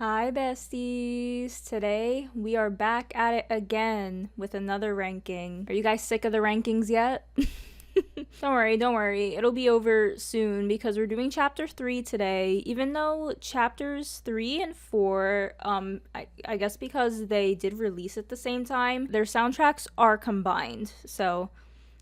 Hi besties! Today we are back at it again with another ranking. Are you guys sick of the rankings yet? Don't worry. It'll be over soon because we're doing chapter 3 today. Even though chapters 3 and 4, I guess because they did release at the same time, their soundtracks are combined. So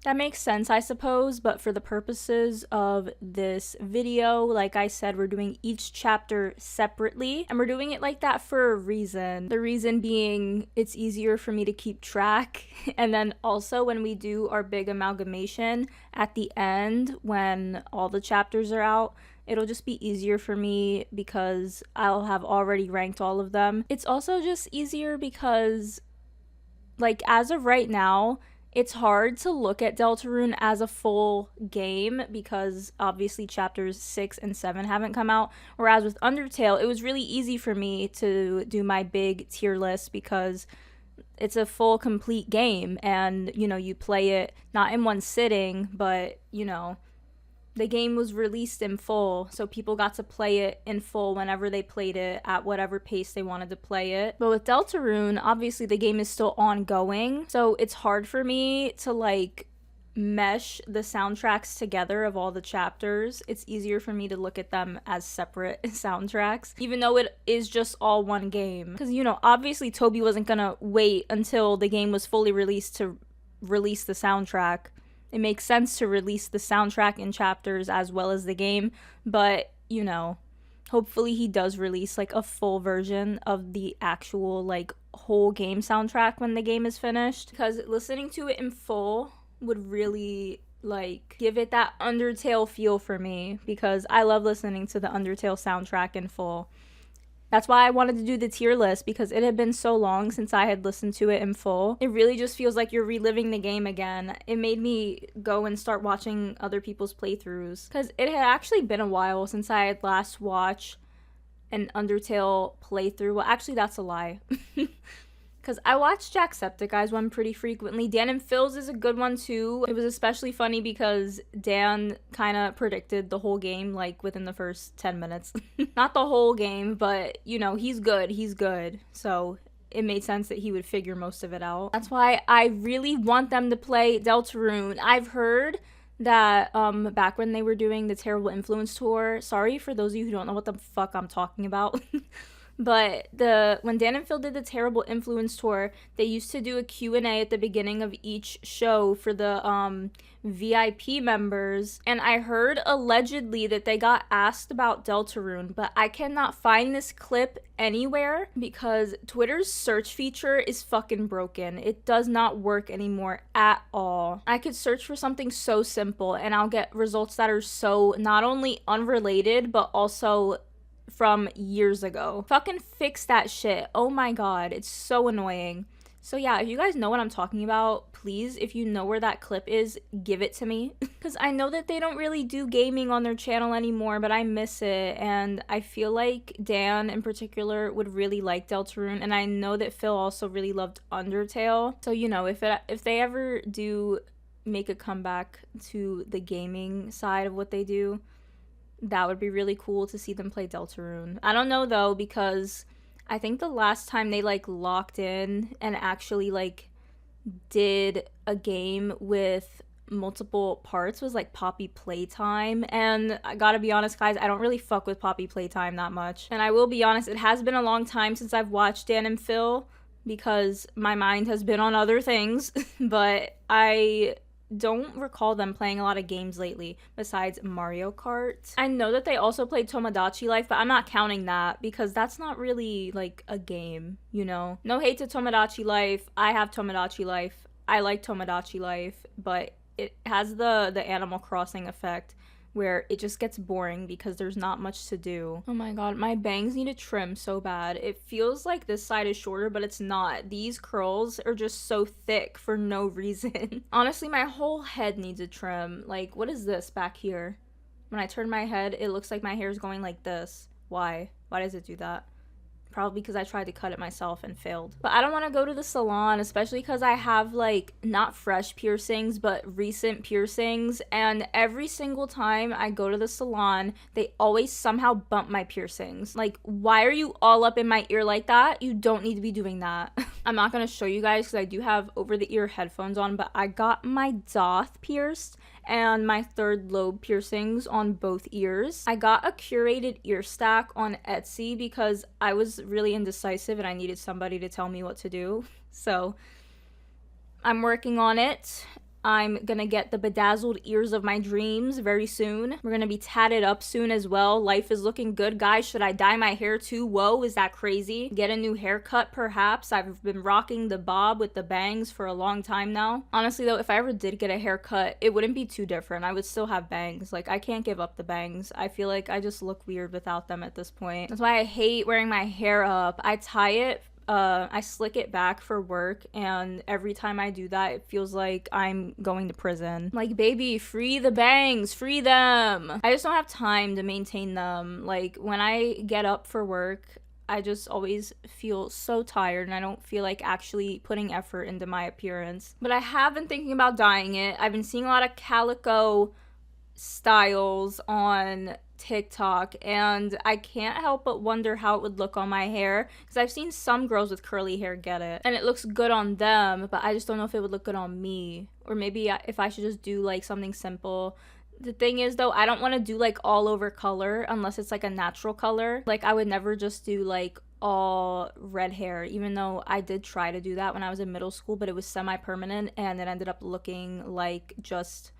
that makes sense, I suppose, but for the purposes of this video, like I said, we're doing each chapter separately, and we're doing it like that for a reason. The reason being it's easier for me to keep track, and then also when we do our big amalgamation at the end, when all the chapters are out, it'll just be easier for me because I'll have already ranked all of them. It's also just easier because, like, as of right now, it's hard to look at Deltarune as a full game because obviously chapters 6 and 7 haven't come out. Whereas with Undertale, it was really easy for me to do my big tier list because it's a full complete game and, you play it not in one sitting, but, the game was released in full, so people got to play it in full whenever they played it at whatever pace they wanted to play it. But with Deltarune, obviously the game is still ongoing, so it's hard for me to mesh the soundtracks together of all the chapters. It's easier for me to look at them as separate soundtracks, even though it is just all one game. Because, obviously Toby wasn't gonna wait until the game was fully released to release the soundtrack. It makes sense to release the soundtrack in chapters as well as the game, but, hopefully he does release, a full version of the actual, whole game soundtrack when the game is finished. Because listening to it in full would really, give it that Undertale feel for me, because I love listening to the Undertale soundtrack in full. That's why I wanted to do the tier list, because it had been so long since I had listened to it in full. It really just feels like you're reliving the game again. It made me go and start watching other people's playthroughs, because it had actually been a while since I had last watched an Undertale playthrough. Well, actually, that's a lie. Because I watch Jacksepticeye's one pretty frequently. Dan and Phil's is a good one too. It was especially funny because Dan kind of predicted the whole game within the first 10 minutes. Not the whole game, but he's good. So it made sense that he would figure most of it out. That's why I really want them to play Deltarune. I've heard that back when they were doing the Terrible Influence tour, sorry for those of you who don't know what the fuck I'm talking about. But when Dan and Phil did the Terrible Influence tour, they used to do a Q&A at the beginning of each show for the VIP members. And I heard allegedly that they got asked about Deltarune, but I cannot find this clip anywhere because Twitter's search feature is fucking broken. It does not work anymore at all. I could search for something so simple and I'll get results that are so not only unrelated, but also from years ago. Fucking fix that shit. Oh my god, it's so annoying. So yeah, if you guys know what I'm talking about, please, if you know where that clip is, give it to me. Because I know that they don't really do gaming on their channel anymore, but I miss it, and I feel like Dan in particular would really like Deltarune, and I know that Phil also really loved Undertale. So, if they ever do make a comeback to the gaming side of what they do, that would be really cool to see them play Deltarune. I don't know though, because I think the last time they locked in and actually did a game with multiple parts was Poppy Playtime, and I gotta be honest guys, I don't really fuck with Poppy Playtime that much. And I will be honest, it has been a long time since I've watched Dan and Phil because my mind has been on other things, but I don't recall them playing a lot of games lately besides Mario Kart. I know that they also played Tomodachi Life, but I'm not counting that because that's not really a game, No hate to Tomodachi Life. I have Tomodachi Life. I like Tomodachi Life, but it has the Animal Crossing effect where it just gets boring because there's not much to do. Oh my god, my bangs need to trim so bad. It feels like this side is shorter, but it's not. These curls are just so thick for no reason. Honestly, my whole head needs a trim. What is this back here? When I turn my head, it looks like my hair is going like this. Why? Why does it do that? Probably because I tried to cut it myself and failed. But I don't want to go to the salon, especially because I have like not fresh piercings, but recent piercings. And every single time I go to the salon, they always somehow bump my piercings. Like, why are you all up in my ear like that? You don't need to be doing that. I'm not going to show you guys because I do have over the ear headphones on, but I got my doth pierced and my third lobe piercings on both ears. I got a curated ear stack on Etsy because I was really indecisive and I needed somebody to tell me what to do. So I'm working on it. I'm gonna get the bedazzled ears of my dreams very soon. We're gonna be tatted up soon as well. Life is looking good, guys. Should I dye my hair too? Whoa, is that crazy? Get a new haircut, perhaps. I've been rocking the bob with the bangs for a long time now. Honestly, though, if I ever did get a haircut, it wouldn't be too different. I would still have bangs. Like, I can't give up the bangs. I feel like I just look weird without them at this point. That's why I hate wearing my hair up. I tie it I slick it back for work, and every time I do that, it feels like I'm going to prison. Like, baby, free the bangs, free them. I just don't have time to maintain them. Like, when I get up for work, I just always feel so tired, and I don't feel like actually putting effort into my appearance. But I have been thinking about dyeing it. I've been seeing a lot of calico styles on TikTok, and I can't help but wonder how it would look on my hair, because I've seen some girls with curly hair get it and it looks good on them, but I just don't know if it would look good on me, or maybe if I should just do like something simple. The thing is, though, I don't want to do like all over color unless it's like a natural color. Like, I would never just do like all red hair, even though I did try to do that when I was in middle school, but it was semi-permanent and it ended up looking like just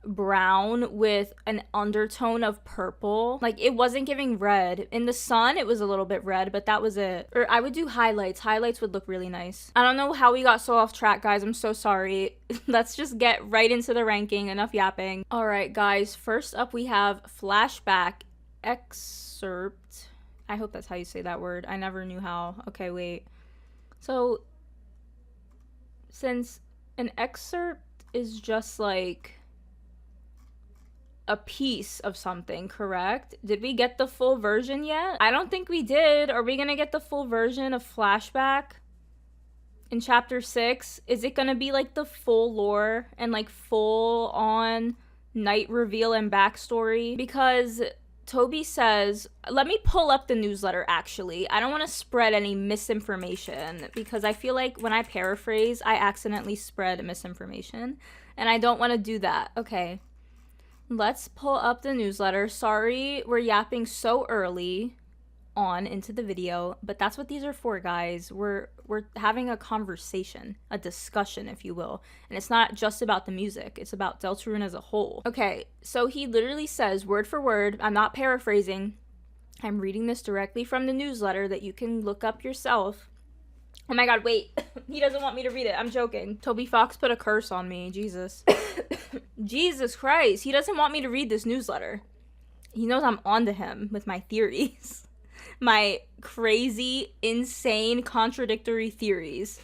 brown with an undertone of purple. Like, it wasn't giving red. In the sun, it was a little bit red, but that was it. Or I would do highlights. Highlights would look really nice. I don't know how we got so off track, guys. I'm so sorry. Let's just get right into the ranking. Enough yapping. All right, guys. First up, we have flashback excerpt. I hope that's how you say that word. I never knew how. Okay, wait. So, since an excerpt is just like a piece of something, correct? Did we get the full version yet? I don't think we did. Are we gonna get the full version of flashback in chapter 6? Is it gonna be like the full lore and like full on night reveal and backstory? Because Toby says, let me pull up the newsletter actually. I don't want to spread any misinformation, because I feel like when I paraphrase, I accidentally spread misinformation, and I don't want to do that. Okay. Let's pull up the newsletter. Sorry, we're yapping so early on into the video, but that's what these are for, guys. We're having a conversation, a discussion, if you will. And it's not just about the music. It's about Deltarune as a whole. Okay, so he literally says, word for word, I'm not paraphrasing. I'm reading this directly from the newsletter that you can look up yourself. Oh my god, wait. He doesn't want me to read it. I'm joking. Toby Fox put a curse on me. Jesus. Jesus Christ. He doesn't want me to read this newsletter. He knows I'm onto him with my theories. My crazy, insane, contradictory theories.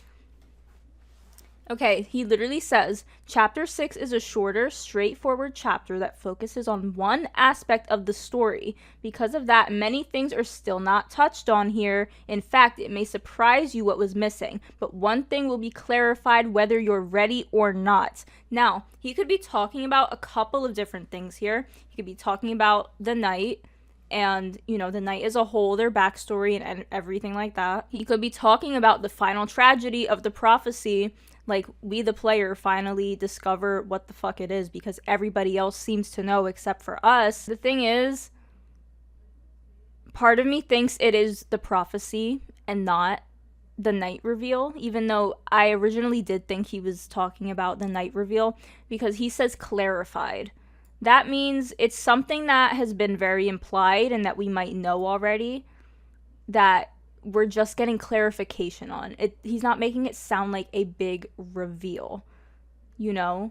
Okay, he literally says, Chapter 6 is a shorter, straightforward chapter that focuses on one aspect of the story. Because of that, many things are still not touched on here. In fact, it may surprise you what was missing, but one thing will be clarified whether you're ready or not. Now, he could be talking about a couple of different things here. He could be talking about the night, and, you know, the night as a whole, their backstory and everything like that. He could be talking about the final tragedy of the prophecy, like, we the player finally discover what the fuck it is, because everybody else seems to know except for us. The thing is, part of me thinks it is the prophecy and not the night reveal, even though I originally did think he was talking about the night reveal, because he says clarified. That means it's something that has been very implied and that we might know already, that we're just getting clarification on. He's not making it sound like a big reveal, you know?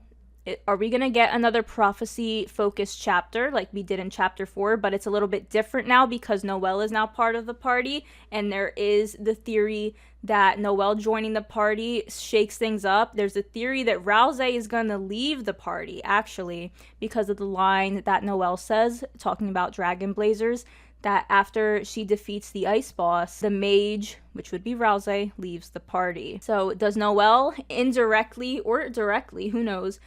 Are we going to get another prophecy-focused chapter like we did in Chapter 4, but it's a little bit different now because Noelle is now part of the party, and there is the theory that Noelle joining the party shakes things up. There's a theory that Rouse is going to leave the party, actually, because of the line that Noelle says, talking about Dragon Blazers, that after she defeats the ice boss, the mage, which would be Rousey, leaves the party. So does Noelle indirectly or directly, who knows,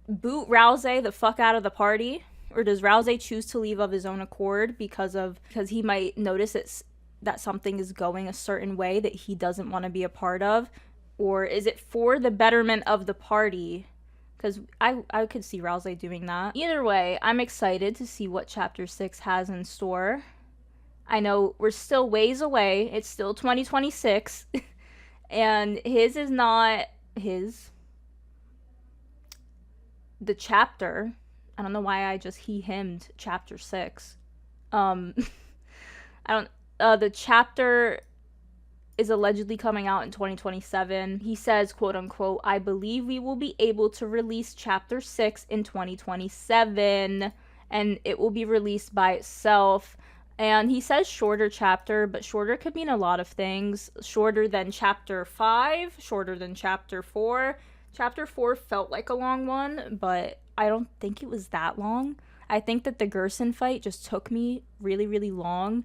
boot Rousey the fuck out of the party? Or does Rousey choose to leave of his own accord because he might notice that something is going a certain way that he doesn't want to be a part of? Or is it for the betterment of the party? Because I could see Rousey doing that. Either way, I'm excited to see what Chapter 6 has in store. I know we're still ways away. It's still 2026. And his is not his. The chapter, I don't know why I just hemmed Chapter 6. The chapter is allegedly coming out in 2027. He says, quote unquote, I believe we will be able to release Chapter 6 in 2027, and it will be released by itself. And he says shorter chapter, but shorter could mean a lot of things. Shorter than Chapter 5, shorter than Chapter 4. Chapter 4 felt like a long one, but I don't think it was that long. I think that the Gerson fight just took me really, really long.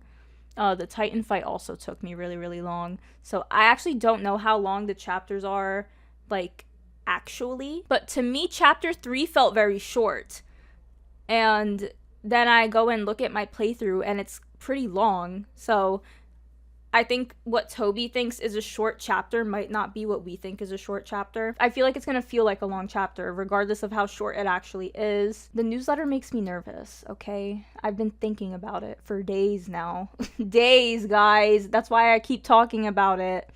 The Titan fight also took me really, really long. So I actually don't know how long the chapters are, like, actually. But to me, Chapter 3 felt very short. And then I go and look at my playthrough, and it's pretty long. So I think what Toby thinks is a short chapter might not be what we think is a short chapter. I feel like it's going to feel like a long chapter, regardless of how short it actually is. The newsletter makes me nervous, okay? I've been thinking about it for days now. Days, guys. That's why I keep talking about it.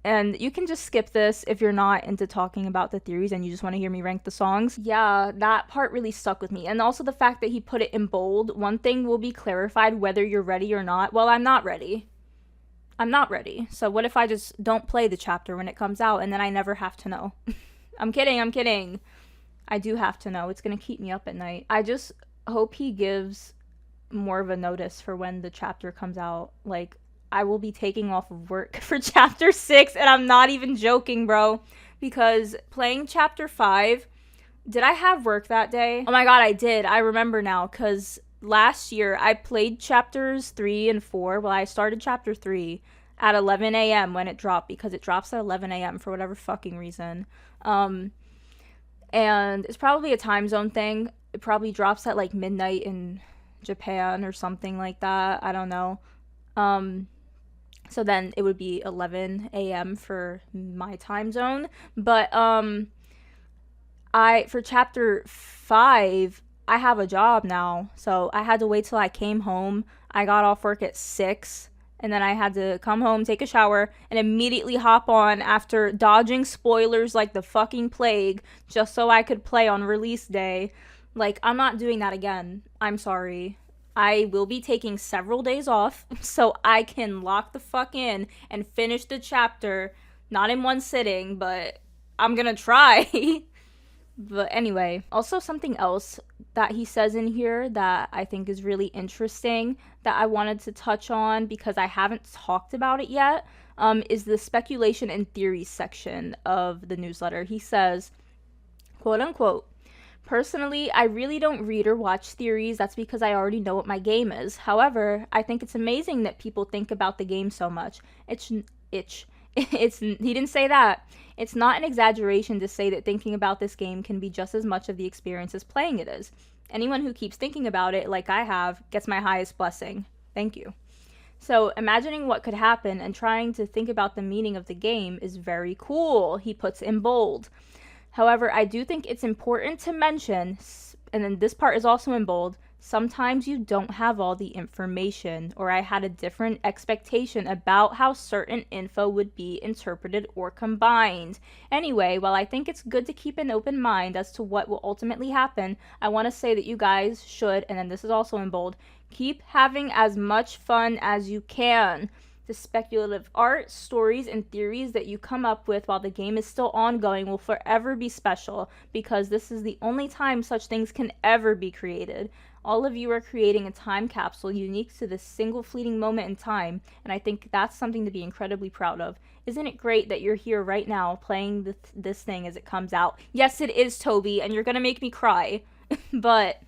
And you can just skip this if you're not into talking about the theories and you just want to hear me rank the songs. Yeah, that part really stuck with me. And also the fact that he put it in bold. One thing will be clarified whether you're ready or not. Well, I'm not ready. I'm not ready. So what if I just don't play the chapter when it comes out and then I never have to know? I'm kidding. I do have to know. It's going to keep me up at night. I just hope he gives more of a notice for when the chapter comes out. Like, I will be taking off of work for Chapter 6, and I'm not even joking, bro. Because playing Chapter 5, did I have work that day? Oh my god, I did. I remember now, because last year, I played Chapters 3 and 4. Well, I started Chapter 3 at 11 a.m. when it dropped, because it drops at 11 a.m. for whatever fucking reason. And it's probably a time zone thing. It probably drops at, like, midnight in Japan or something like that. I don't know. So then it would be 11 a.m. for my time zone. But, for Chapter 5... I have a job now, so I had to wait till I came home. I got off work at 6, and then I had to come home, take a shower, and immediately hop on after dodging spoilers like the fucking plague, just so I could play on release day. Like, I'm not doing that again. I'm sorry. I will be taking several days off, so I can lock the fuck in and finish the chapter, not in one sitting, but I'm gonna try. But anyway, also something else that he says in here that I think is really interesting that I wanted to touch on because I haven't talked about it yet, is the speculation and theories section of the newsletter. He says, quote unquote, personally, I really don't read or watch theories. That's because I already know what my game is. However, I think it's amazing that people think about the game so much. He didn't say that. It's not an exaggeration to say that thinking about this game can be just as much of the experience as playing it is. Anyone who keeps thinking about it, like I have, gets my highest blessing. Thank you. So, imagining what could happen and trying to think about the meaning of the game is very cool, he puts in bold. However, I do think it's important to mention, and then this part is also in bold, sometimes you don't have all the information, or I had a different expectation about how certain info would be interpreted or combined. Anyway, while I think it's good to keep an open mind as to what will ultimately happen, I want to say that you guys should, and then this is also in bold, keep having as much fun as you can. The speculative art, stories, and theories that you come up with while the game is still ongoing will forever be special, because this is the only time such things can ever be created. All of you are creating a time capsule unique to this single fleeting moment in time, and I think that's something to be incredibly proud of. Isn't it great that you're here right now playing this thing as it comes out? Yes, it is, Toby, and you're gonna make me cry. But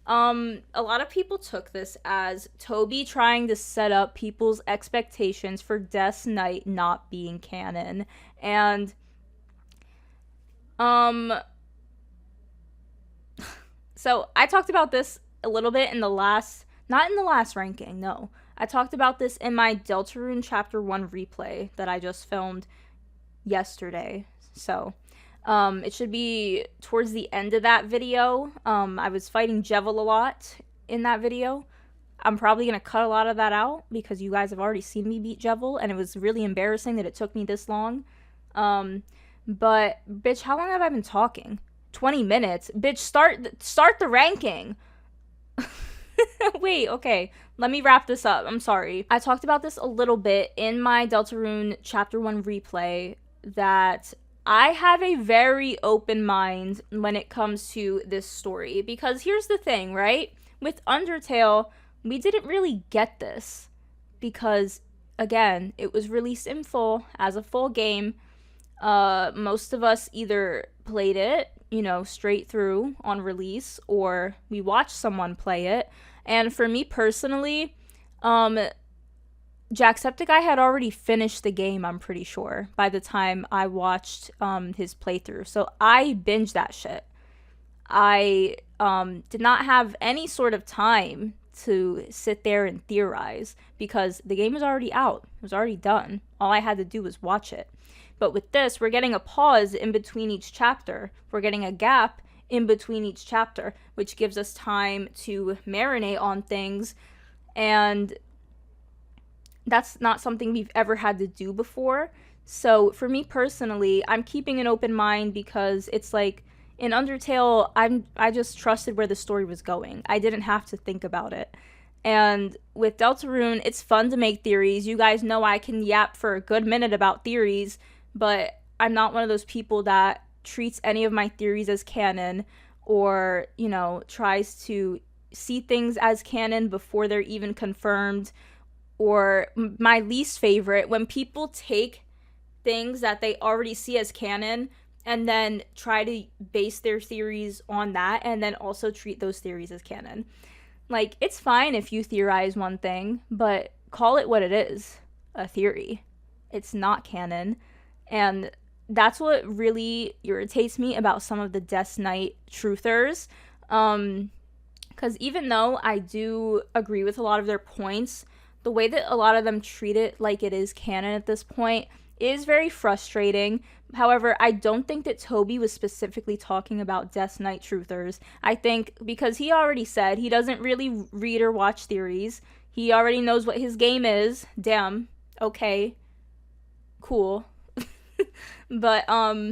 A lot of people took this as Toby trying to set up people's expectations for Death's Night not being canon. And, so I talked about this a little bit in the last, not in the last ranking, no. I talked about this in my Deltarune Chapter 1 replay that I just filmed yesterday. So, it should be towards the end of that video. I was fighting Jevil a lot in that video. I'm probably going to cut a lot of that out because you guys have already seen me beat Jevil, and it was really embarrassing that it took me this long. But, bitch, how long have I been talking? 20 minutes? Bitch, start the ranking! Wait, okay. Let me wrap this up. I'm sorry. I talked about this a little bit in my Deltarune Chapter 1 replay that I have a very open mind when it comes to this story. Because here's the thing, right? With Undertale, we didn't really get this. Because, again, it was released in full as a full game. Most of us either played it, you know, straight through on release, or we watched someone play it. And for me personally, Jacksepticeye had already finished the game, I'm pretty sure, by the time I watched his playthrough. So I binged that shit. I did not have any sort of time to sit there and theorize because the game was already out. It was already done. All I had to do was watch it. But with this, we're getting a pause in between each chapter. We're getting a gap in between each chapter, which gives us time to marinate on things. And that's not something we've ever had to do before. So for me personally, I'm keeping an open mind because it's like in Undertale, I just trusted where the story was going. I didn't have to think about it. And with Deltarune, it's fun to make theories. You guys know I can yap for a good minute about theories, but I'm not one of those people that treats any of my theories as canon or, you know, tries to see things as canon before they're even confirmed. Or my least favorite, when people take things that they already see as canon and then try to base their theories on that and then also treat those theories as canon. Like, it's fine if you theorize one thing, but call it what it is, a theory. It's not canon. And that's what really irritates me about some of the Death's Night truthers. Because even though I do agree with a lot of their points, the way that a lot of them treat it like it is canon at this point is very frustrating. However, I don't think that Toby was specifically talking about Death's Night truthers. I think because he already said he doesn't really read or watch theories. He already knows what his game is. Damn. Okay. Cool. But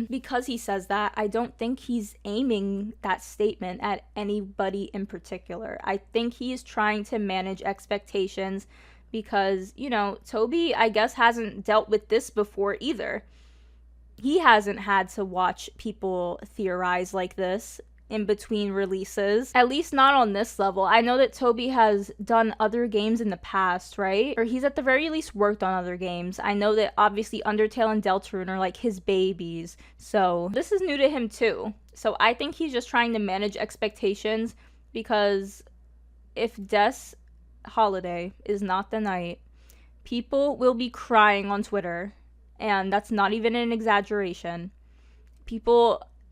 because he says that, I don't think he's aiming that statement at anybody in particular. I think he's trying to manage expectations because, you know, Toby, I guess, hasn't dealt with this before either. He hasn't had to watch people theorize like this in between releases, at least not on this level. I know that Toby has done other games in the past, right? Or he's at the very least worked on other games. I know that obviously Undertale and Deltarune are like his babies, so this is new to him too. So I think he's just trying to manage expectations because if Death's holiday is not the night, people will be crying on Twitter, and that's not even an exaggeration.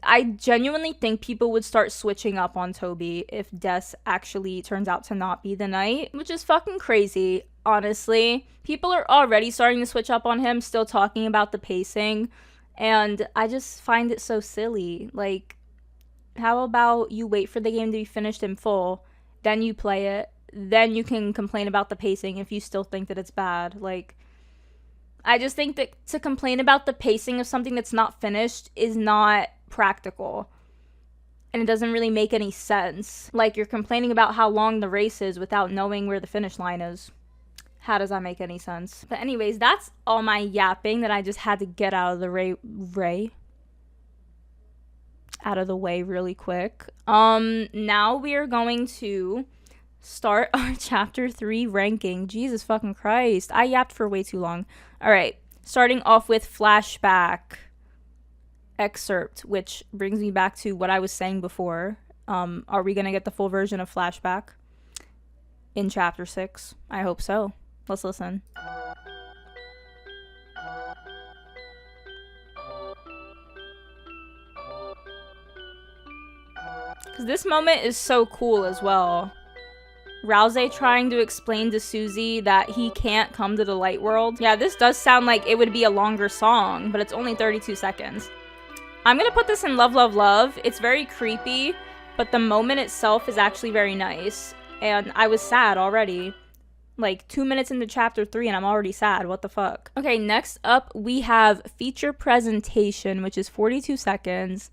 I genuinely think people would start switching up on Toby if Death actually turns out to not be the night, which is fucking crazy, honestly. People are already starting to switch up on him, still talking about the pacing, and I just find it so silly. Like, how about you wait for the game to be finished in full, then you play it, then you can complain about the pacing if you still think that it's bad. Like, I just think that to complain about the pacing of something that's not finished is not practical. And it doesn't really make any sense. Like, you're complaining about how long the race is without knowing where the finish line is. How does that make any sense? But anyways, that's all my yapping that I just had to get out of the way really quick. Now we are going to start our chapter 3 ranking. Jesus fucking Christ. I yapped for way too long. Alright, starting off with flashback excerpt, which brings me back to what I was saying before. Are we gonna get the full version of Flashback in chapter 6? I hope so. Let's listen. Because this moment is so cool as well. Rouse trying to explain to Susie that he can't come to the light world. Yeah, this does sound like it would be a longer song, but it's only 32 seconds. I'm gonna put this in Love, Love, Love. It's very creepy, but the moment itself is actually very nice. And I was sad already. Like 2 minutes into chapter 3 and I'm already sad. What the fuck? Okay, next up we have Feature Presentation, which is 42 seconds.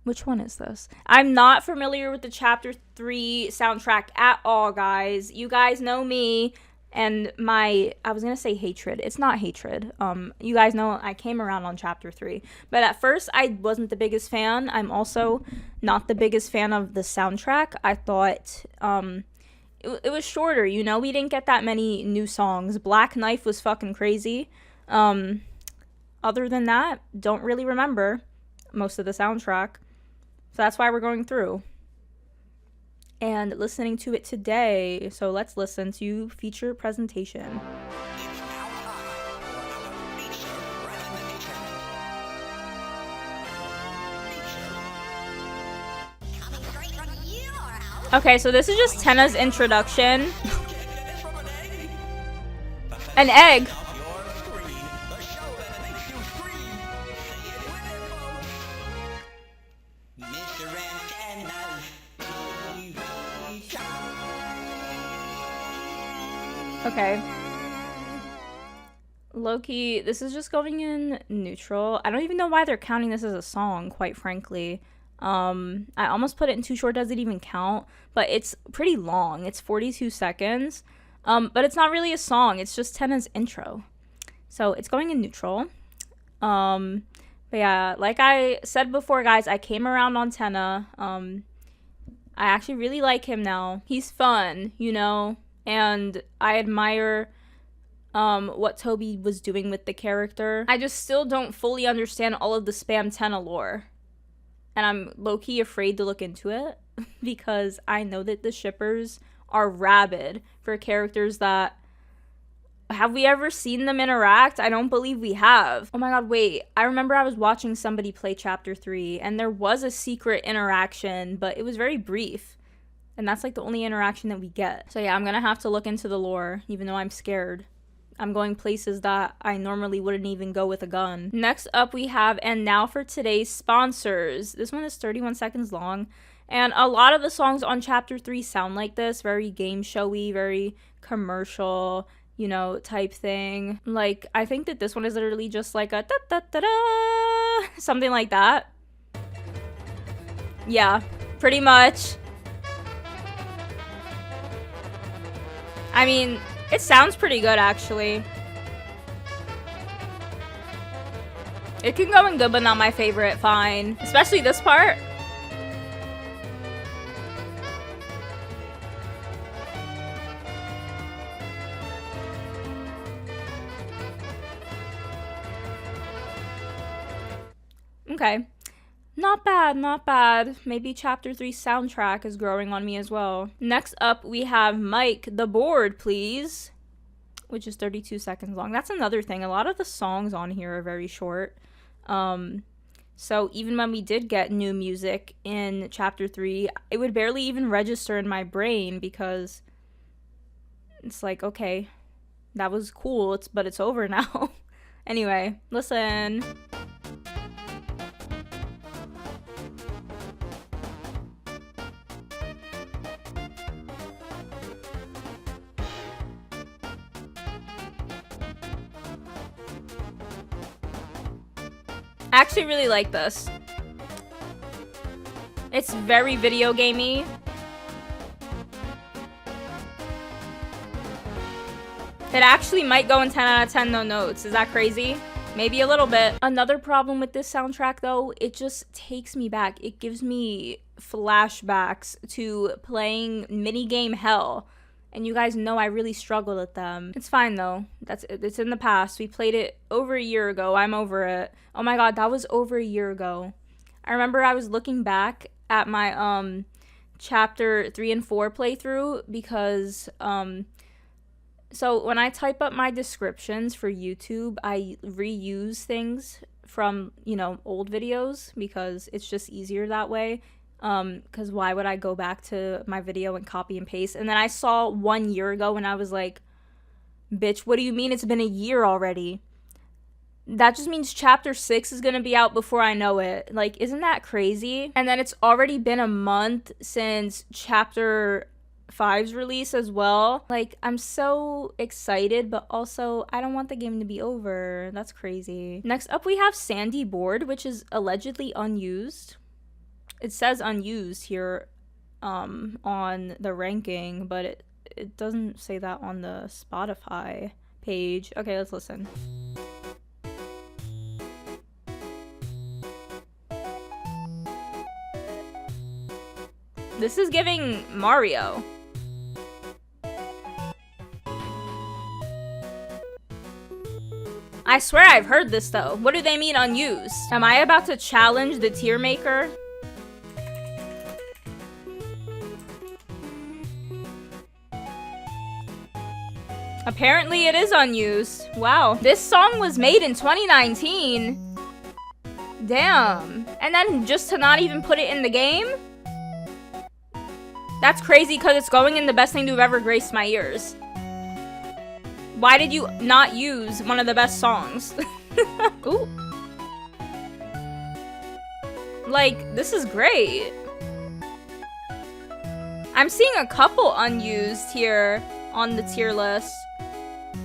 Which one is this? I'm not familiar with the chapter 3 soundtrack at all, guys. You guys know me and my, I was gonna say hatred. It's not hatred. You guys know I came around on chapter 3. But at first, I wasn't the biggest fan. I'm also not the biggest fan of the soundtrack. I thought, it was shorter, you know? We didn't get that many new songs. Black Knife was fucking crazy. Other than that, don't really remember most of the soundtrack. So that's why we're going through and listening to it today. So let's listen to Feature Presentation. Okay, so this is just Tenna's introduction. An egg. Okay. Low-key, this is just going in neutral. I don't even know why they're counting this as a song, quite frankly. I almost put it in too short, does it even count? But it's pretty long. It's 42 seconds. But it's not really a song. It's just Tenna's intro. So it's going in neutral. But yeah, like I said before, guys, I came around on Tenna. I actually really like him now. He's fun, you know? And I admire what Toby was doing with the character. I just still don't fully understand all of the spam Tenna lore. And I'm low-key afraid to look into it because I know that the shippers are rabid for characters that... Have we ever seen them interact? I don't believe we have. Oh my god, wait. I remember I was watching somebody play Chapter 3 and there was a secret interaction, but it was very brief. And that's like the only interaction that we get. So yeah, I'm gonna have to look into the lore, even though I'm scared. I'm going places that I normally wouldn't even go with a gun. Next up we have, and now for today's sponsors. This one is 31 seconds long. And a lot of the songs on Chapter 3 sound like this. Very game showy, very commercial, you know, type thing. Like, I think that this one is literally just like a da-da-da-da, something like that. Yeah, pretty much. I mean, it sounds pretty good, actually. It can go in good, but not my favorite. Fine. Especially this part. Okay. Not bad, not bad. Maybe Chapter 3 soundtrack is growing on me as well. Next up, we have Mike, the board, please. Which is 32 seconds long. That's another thing. A lot of the songs on here are very short. So even when we did get new music in Chapter 3, it would barely even register in my brain because it's like, okay, that was cool, but it's over now. Anyway, listen. I actually really like this. It's very video gamey. It actually might go in 10 out of 10 no notes. Is that crazy? Maybe a little bit. Another problem with this soundtrack though, it just takes me back. It gives me flashbacks to playing minigame hell. And you guys know I really struggled with them. It's fine though. It's in the past. We played it over a year ago. I'm over it. Oh my god, that was over a year ago. I remember I was looking back at my chapter 3 and 4 playthrough because so when I type up my descriptions for YouTube, I reuse things from, you know, old videos because it's just easier that way. Because why would I go back to my video and copy and paste? And then I saw 1 year ago and I was like, bitch, what do you mean it's been a year already? That just means chapter 6 is gonna be out before I know it. Like, isn't that crazy? And then it's already been a month since chapter 5's release as well. Like, I'm so excited, but also I don't want the game to be over. That's crazy. Next up, we have Sandy Board, which is allegedly unused. It says unused here on the ranking, but it doesn't say that on the Spotify page. Okay, let's listen. This is giving Mario. I swear I've heard this though. What do they mean unused? Am I about to challenge the tier maker? Apparently it is unused. Wow. This song was made in 2019. Damn. And then just to not even put it in the game? That's crazy because it's going in the best thing to have ever graced my ears. Why did you not use one of the best songs? Ooh. Like, this is great. I'm seeing a couple unused here on the tier list.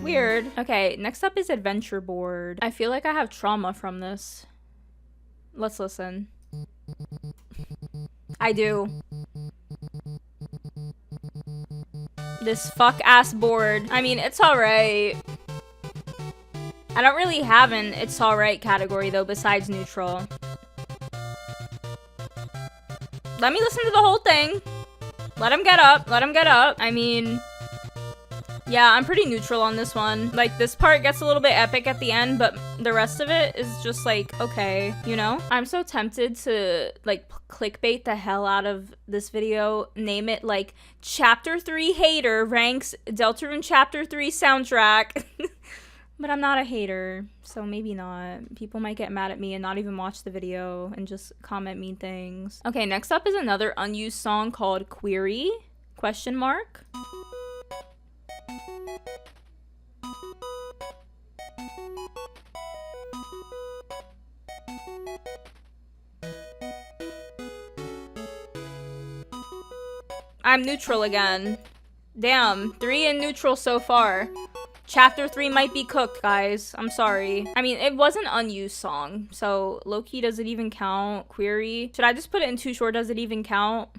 Weird. Okay, next up is Adventure Board. I feel like I have trauma from this. Let's listen. I do. This fuck-ass board. I mean, it's alright. I don't really have an it's alright category, though, besides neutral. Let me listen to the whole thing. Let him get up. Let him get up. I mean... yeah, I'm pretty neutral on this one. Like, this part gets a little bit epic at the end, but the rest of it is just like, okay, you know? I'm so tempted to, like, clickbait the hell out of this video. Name it, like, Chapter 3 Hater ranks Deltarune Chapter 3 soundtrack. But I'm not a hater, so maybe not. People might get mad at me and not even watch the video and just comment mean things. Okay, next up is another unused song called Query? Question mark. I'm neutral again. Damn, 3 in neutral so far. Chapter 3 might be cooked, guys. I'm sorry. I mean, it was an unused song, so low-key, does it even count? Query. Should I just put it in too short? Does it even count?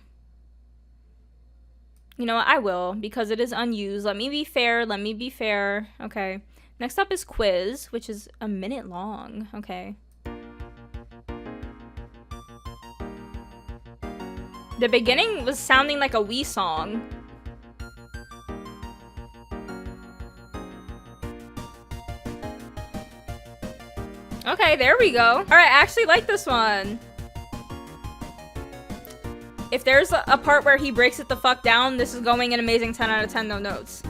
You know what? I will, because it is unused. Let me be fair. Let me be fair. Okay. Next up is Quiz, which is a minute long. Okay. The beginning was sounding like a Wii song. Okay, there we go. Alright, I actually like this one. If there's a part where he breaks it the fuck down, this is going an amazing 10 out of 10, no notes.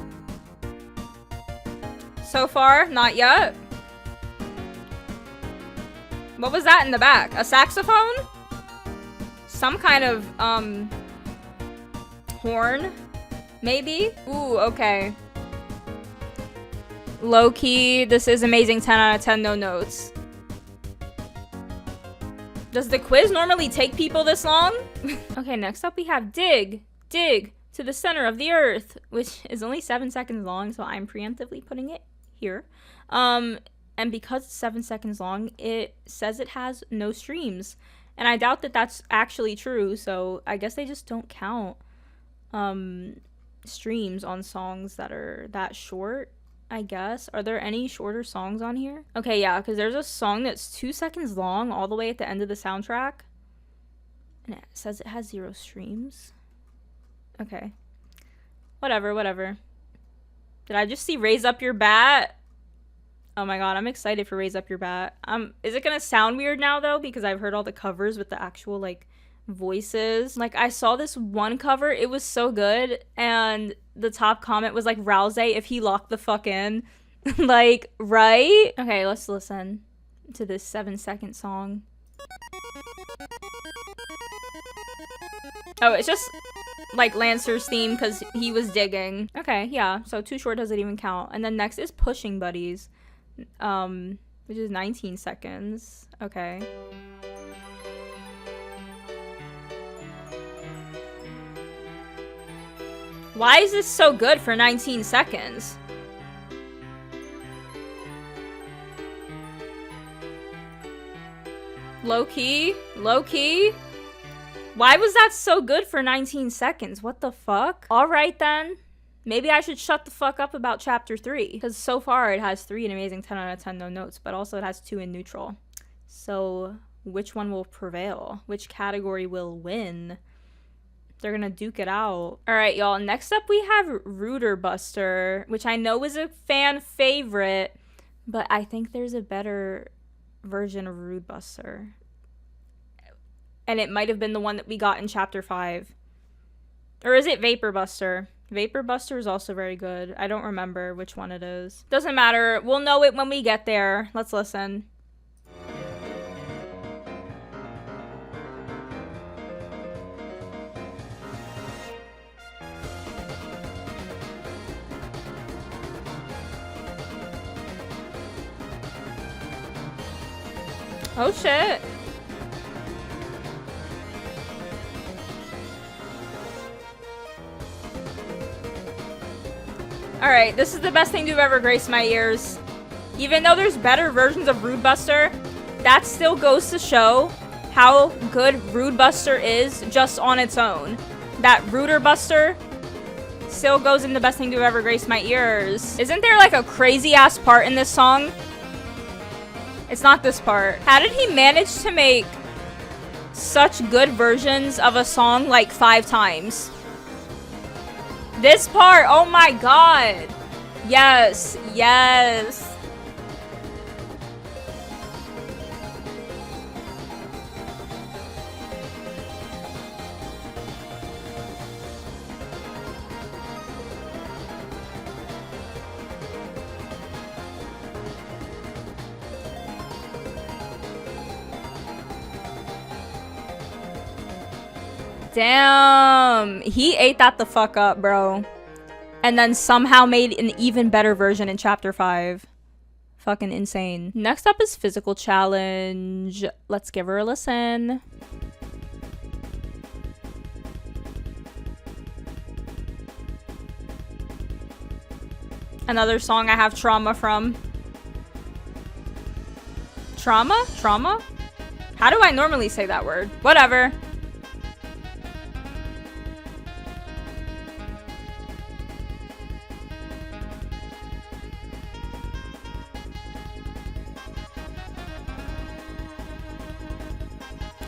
So far, not yet. What was that in the back? A saxophone? Some kind of, horn? Maybe? Ooh, okay. Low-key, this is amazing 10 out of 10, no notes. Does the quiz normally take people this long? Okay, next up we have Dig. Dig to the center of the earth, which is only 7 seconds long, so I'm preemptively putting it here. And because it's 7 seconds long, it says it has no streams. And I doubt that that's actually true, so I guess they just don't count streams on songs that are that short, I guess. Are there any shorter songs on here? Okay, yeah, because there's a song that's 2 seconds long all the way at the end of the soundtrack. And it says it has 0 streams. Okay. Whatever, whatever. Did I just see Raise Up Your Bat? Oh my god, I'm excited for Raise Up Your Bat. Is it gonna sound weird now though? Because I've heard all the covers with the actual like voices. Like I saw this one cover, it was so good, and the top comment was like Rouse if he locked the fuck in. Like, right? Okay, let's listen to this 7-second song. Oh, it's just like Lancer's theme because he was digging. Okay, yeah, so Too Short doesn't even count. And then next is Pushing Buddies, which is 19 seconds. Okay. Why is this so good for 19 seconds? Low key? Low key? Why was that so good for 19 seconds? What the fuck? Alright then. Maybe I should shut the fuck up about chapter 3. Because so far it has 3 in amazing, 10 out of 10 no notes. But also it has 2 in neutral. So which one will prevail? Which category will win? They're gonna duke it out. Alright y'all, next up we have Rooter Buster. Which I know is a fan favorite. But I think there's a better version of Rude Buster. And it might have been the one that we got in chapter 5. Or is it Vapor Buster? Vapor Buster is also very good. I don't remember which one it is. Doesn't matter. We'll know it when we get there. Let's listen. Oh shit. Alright, this is the best thing to ever grace my ears. Even though there's better versions of Rude Buster, that still goes to show how good Rude Buster is just on its own. That Rooter Buster still goes in the best thing to ever grace my ears. Isn't there like a crazy ass part in this song? It's not this part. How did he manage to make such good versions of a song like 5 times? This part, oh my god. Yes, yes. Damn, he ate that the fuck up, bro. And then somehow made an even better version in chapter 5. Fucking insane. Next up is Physical Challenge. Let's give her a listen. Another song I have trauma from. Trauma? Trauma? How do I normally say that word? Whatever.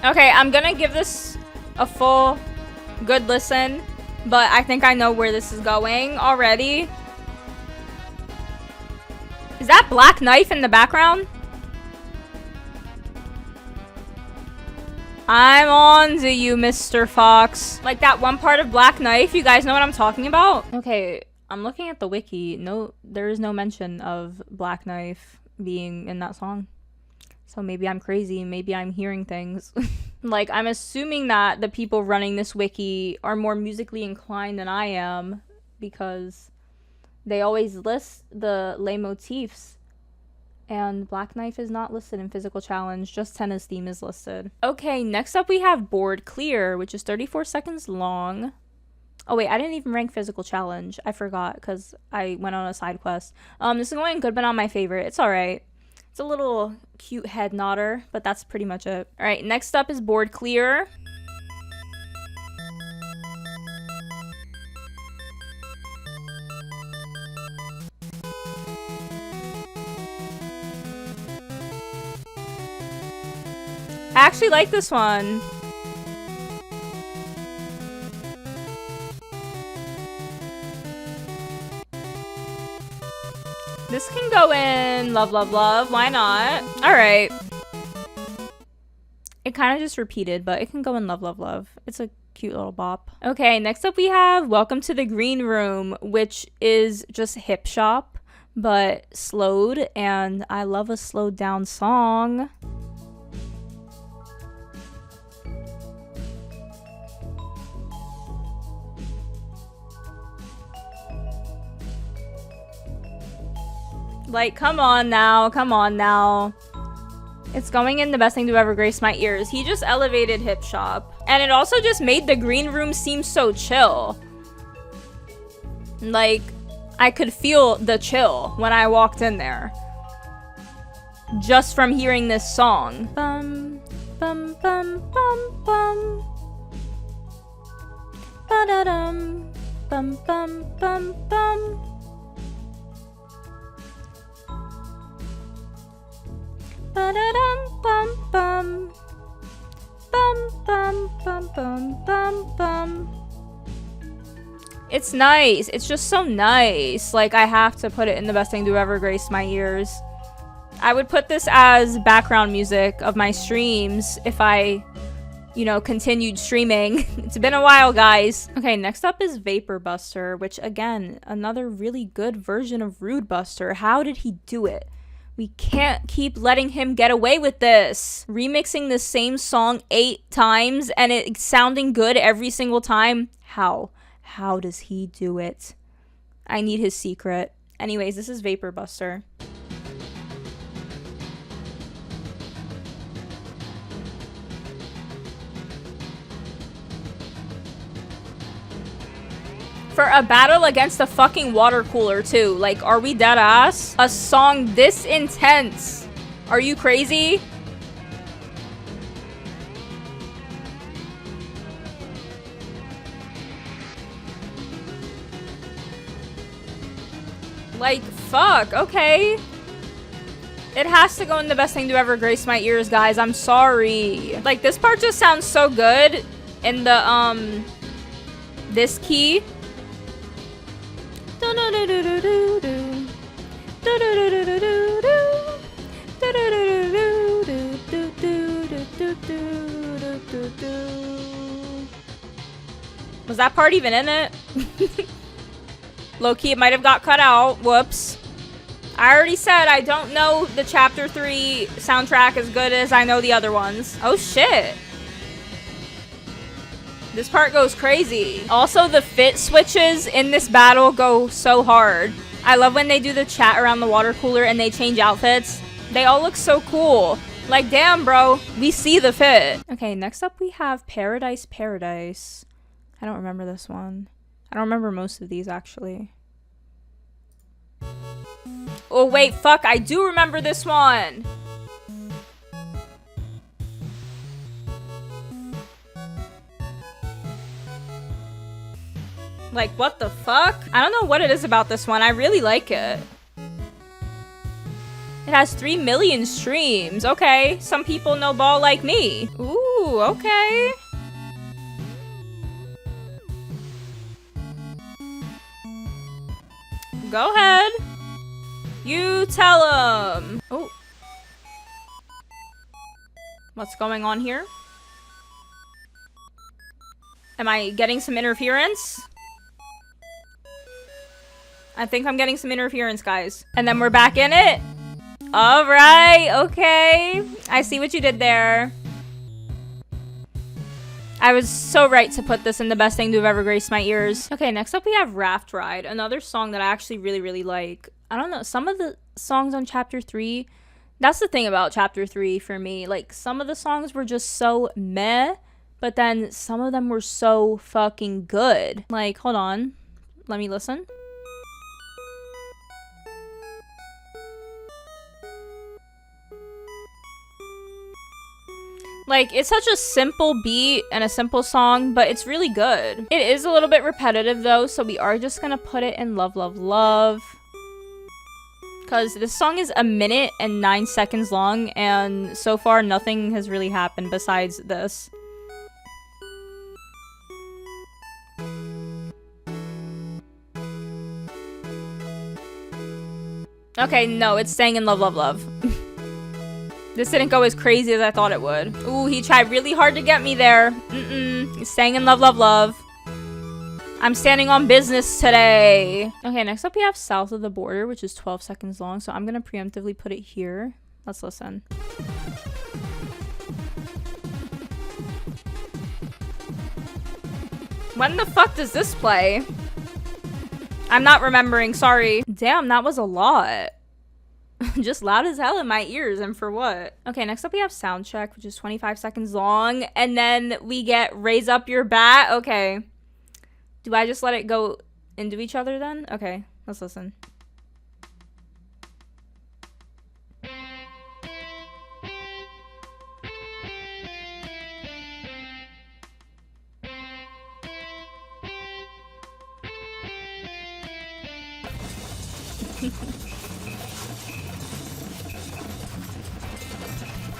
Okay, I'm gonna give this a full good listen, but I think I know where this is going already. Is that Black Knife in the background? I'm on to you, Mr. Fox. Like that one part of Black Knife, you guys know what I'm talking about? Okay, I'm looking at the wiki. No, there is no mention of Black Knife being in that song. So maybe I'm crazy, maybe I'm hearing things. Like, I'm assuming that the people running this wiki are more musically inclined than I am, because they always list the leitmotifs, and Black Knife is not listed in Physical Challenge, just Tenna's theme is listed. Okay, next up we have Board Clear, which is 34 seconds long. Oh wait, I didn't even rank Physical Challenge. I forgot, because I went on a side quest. This is going good, but not my favorite. It's alright. It's a little cute head nodder, but that's pretty much it. Alright, next up is Board Clear. I actually like this one. This can go in Love, Love, Love. Why not? All right. It kind of just repeated, but it can go in Love, Love, Love. It's a cute little bop. Okay, next up we have Welcome to the Green Room, which is just hip shop, but slowed, and I love a slowed down song. Like, come on now, come on now. It's going in the best thing to ever grace my ears. He just elevated hip shop. And it also just made the green room seem so chill. Like, I could feel the chill when I walked in there. Just from hearing this song. Bum, bum, bum, bum, bum. Ba-da-dum. Bum, bum, bum, bum. Ba-da-dum, bum, bum. Bum, bum, bum, bum, bum, bum. It's nice. It's just so nice. Like, I have to put it in the best thing to ever grace my ears. I would put this as background music of my streams if I, you know, continued streaming. It's been a while, guys. Okay, next up is Vapor Buster, which, again, another really good version of Rude Buster. How did he do it? We can't keep letting him get away with this. Remixing the same song 8 times and it sounding good every single time. How? How does he do it? I need his secret. Anyways, this is Vapor Buster. For a battle against a fucking water cooler, too. Like, are we dead ass? A song this intense. Are you crazy? Like, fuck, okay. It has to go in the best thing to ever grace my ears, guys. I'm sorry. Like, this part just sounds so good in the, this key. Was that part even in it? Low-key, it might have got cut out. Whoops. I already said I don't know the Chapter 3 soundtrack as good as I know the other ones. Oh, shit. This part goes crazy. Also, the fit switches in this battle go so hard. I love when they do the chat around the water cooler and they change outfits. They all look so cool. Like, damn, bro. We see the fit. Okay, next up we have Paradise Paradise. I don't remember this one. I don't remember most of these, actually. Oh, wait, fuck. I do remember this one. Like, what the fuck? I don't know what it is about this one. I really like it. It has 3 million streams. Okay, some people know ball like me. Ooh, okay. Go ahead. You tell him. Oh. What's going on here? Am I getting some interference? I think I'm getting some interference, guys. And then we're back in it. All right, okay. I see what you did there. I was so right to put this in the best thing to have ever graced my ears. Okay, next up we have Raft Ride, another song that I actually really, really like. I don't know, some of the songs on Chapter 3, that's the thing about Chapter 3 for me. Like, some of the songs were just so meh, but then some of them were so fucking good. Like, hold on. Let me listen. Like, it's such a simple beat and a simple song, but it's really good. It is a little bit repetitive, though, so we are just gonna put it in Love, Love, Love. Because this song is 1 minute and 9 seconds long, and so far nothing has really happened besides this. Okay, no, it's staying in Love, Love, Love. This didn't go as crazy as I thought it would. Ooh, he tried really hard to get me there. It's staying in Love, Love, Love. I'm standing on business today. Okay, next up we have South of the Border, which is 12 seconds long. So I'm gonna preemptively put it here. Let's listen. When the fuck does this play? I'm not remembering, sorry. Damn, that was a lot. Just loud as hell in my ears, and for what? Okay, next up we have Sound Check, which is 25 seconds long. And then we get Raise Up Your Bat. Okay. Do I just let it go into each other then? Okay, let's listen.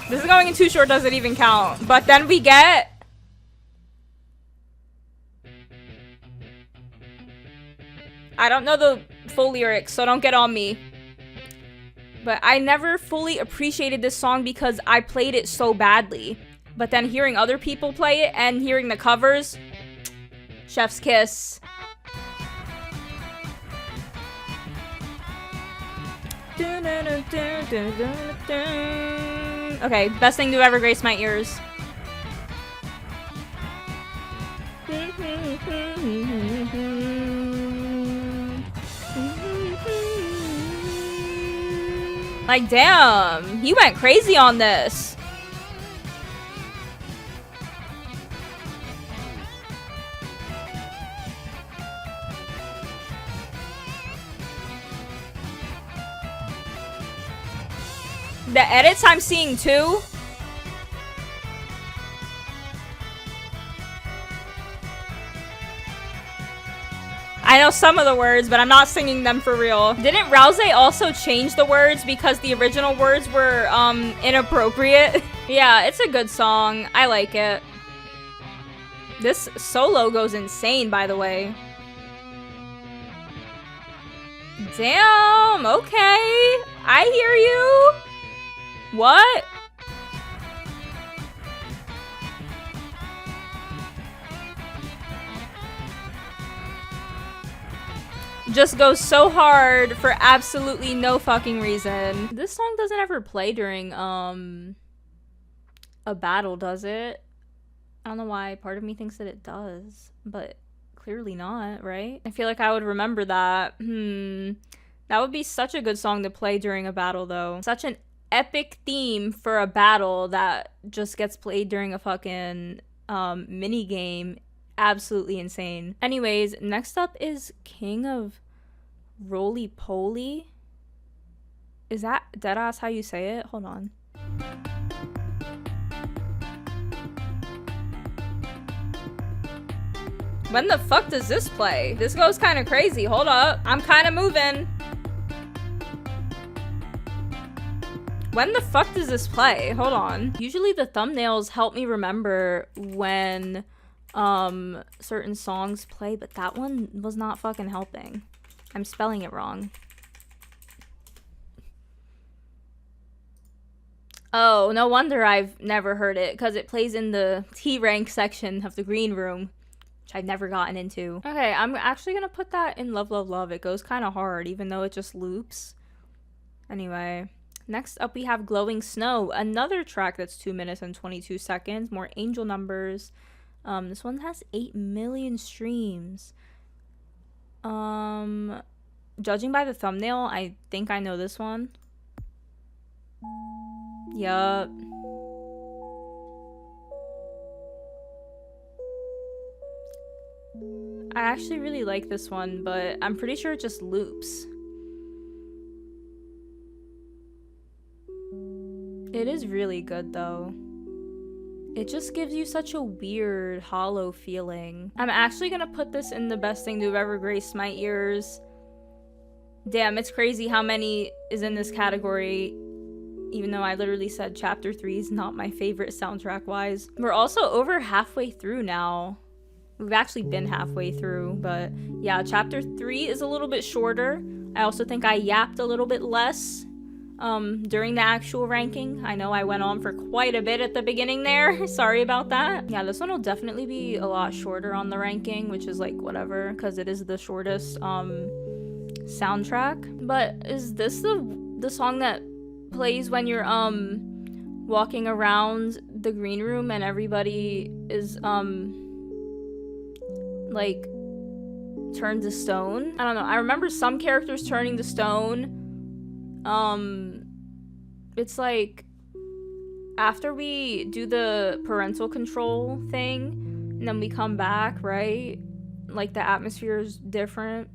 This is going in too short, doesn't even count. But then we get... I don't know the full lyrics, so don't get on me. But I never fully appreciated this song because I played it so badly. But then hearing other people play it and hearing the covers... Chef's kiss. Okay, best thing to ever grace my ears. Like, damn, he went crazy on this. The edits I'm seeing too. I know some of the words, but I'm not singing them for real. Didn't Rouse also change the words because the original words were inappropriate? Yeah, it's a good song. I like it. This solo goes insane, by the way. Damn, okay. I hear you. What? Just goes so hard for absolutely no fucking reason. This song doesn't ever play during a battle, does it? I don't know why. Part of me thinks that it does, but clearly not, right? I feel like I would remember that. That would be such a good song to play during a battle, though. Such an epic theme for a battle that just gets played during a fucking mini game. Absolutely insane. Anyways, next up is King of Roly Poly. Is that deadass how you say it? Hold on. When the fuck does this play? This goes kind of crazy. Hold up. I'm kind of moving. When the fuck does this play? Hold on. Usually the thumbnails help me remember when certain songs play, but that one was not fucking helping. I'm spelling it wrong. Oh, no wonder I've never heard it, because it plays in the T-rank section of the green room, which I've never gotten into. Okay, I'm actually gonna put that in Love, Love, Love. It goes kind of hard, even though it just loops. Anyway, next up we have Glowing Snow, another track that's 2 minutes and 22 seconds, more angel numbers. This one has 8 million streams. Judging by the thumbnail, I think I know this one. Yup. I actually really like this one, but I'm pretty sure it just loops. It is really good though. It just gives you such a weird, hollow feeling. I'm actually gonna put this in the best thing to have ever graced my ears. Damn, it's crazy how many is in this category, even though I literally said chapter 3 is not my favorite soundtrack-wise. We're also over halfway through now. We've actually been halfway through, but yeah, chapter 3 is a little bit shorter. I also think I yapped a little bit less during the actual ranking. I know I went on for quite a bit at the beginning there. Sorry about that. Yeah, this one will definitely be a lot shorter on the ranking, which is like whatever, because it is the shortest soundtrack. But is this the song that plays when you're walking around the green room and everybody is like turned to stone? I don't know. I remember some characters turning to stone. It's like after we do the parental control thing and then we come back, right? Like the atmosphere is different.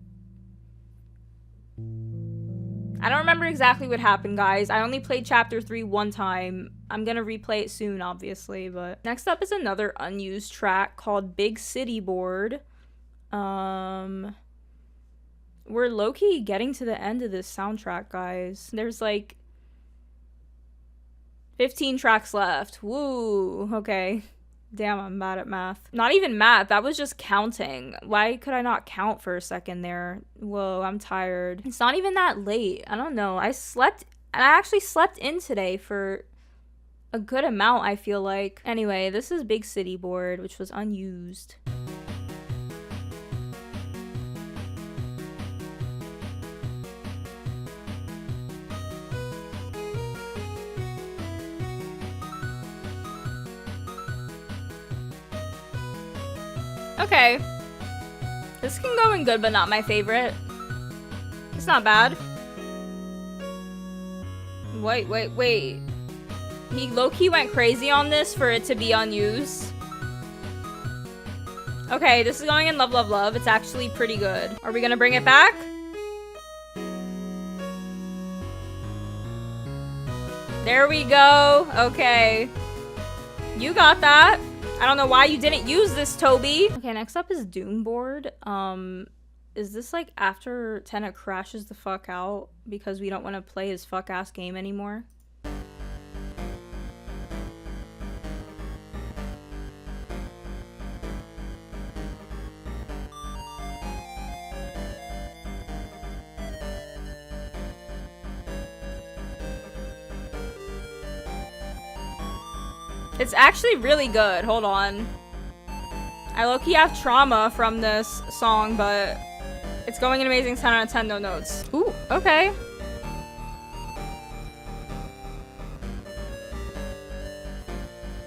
I don't remember exactly what happened, guys. I only played chapter 3 one time. I'm gonna replay it soon, obviously, but next up is another unused track called Big City Board. We're low-key getting to the end of this soundtrack, guys. There's like 15 tracks left. Woo, okay. Damn, I'm bad at math. Not even math, that was just counting. Why could I not count for a second there? Whoa, I'm tired. It's not even that late. I don't know. I actually slept in today for a good amount, I feel like. Anyway, this is Big City Board, which was unused. Okay. This can go in good, but not my favorite. It's not bad. Wait. He low-key went crazy on this for it to be unused. Okay, this is going in Love, Love, Love. It's actually pretty good. Are we gonna bring it back? There we go. Okay. You got that. I don't know why you didn't use this, Toby. Okay, next up is Doom Board. Is this like after Tenna crashes the fuck out because we don't want to play his fuck-ass game anymore? It's actually really good. Hold on. I low-key have trauma from this song, but it's going an amazing 10 out of 10, no notes. Ooh, okay.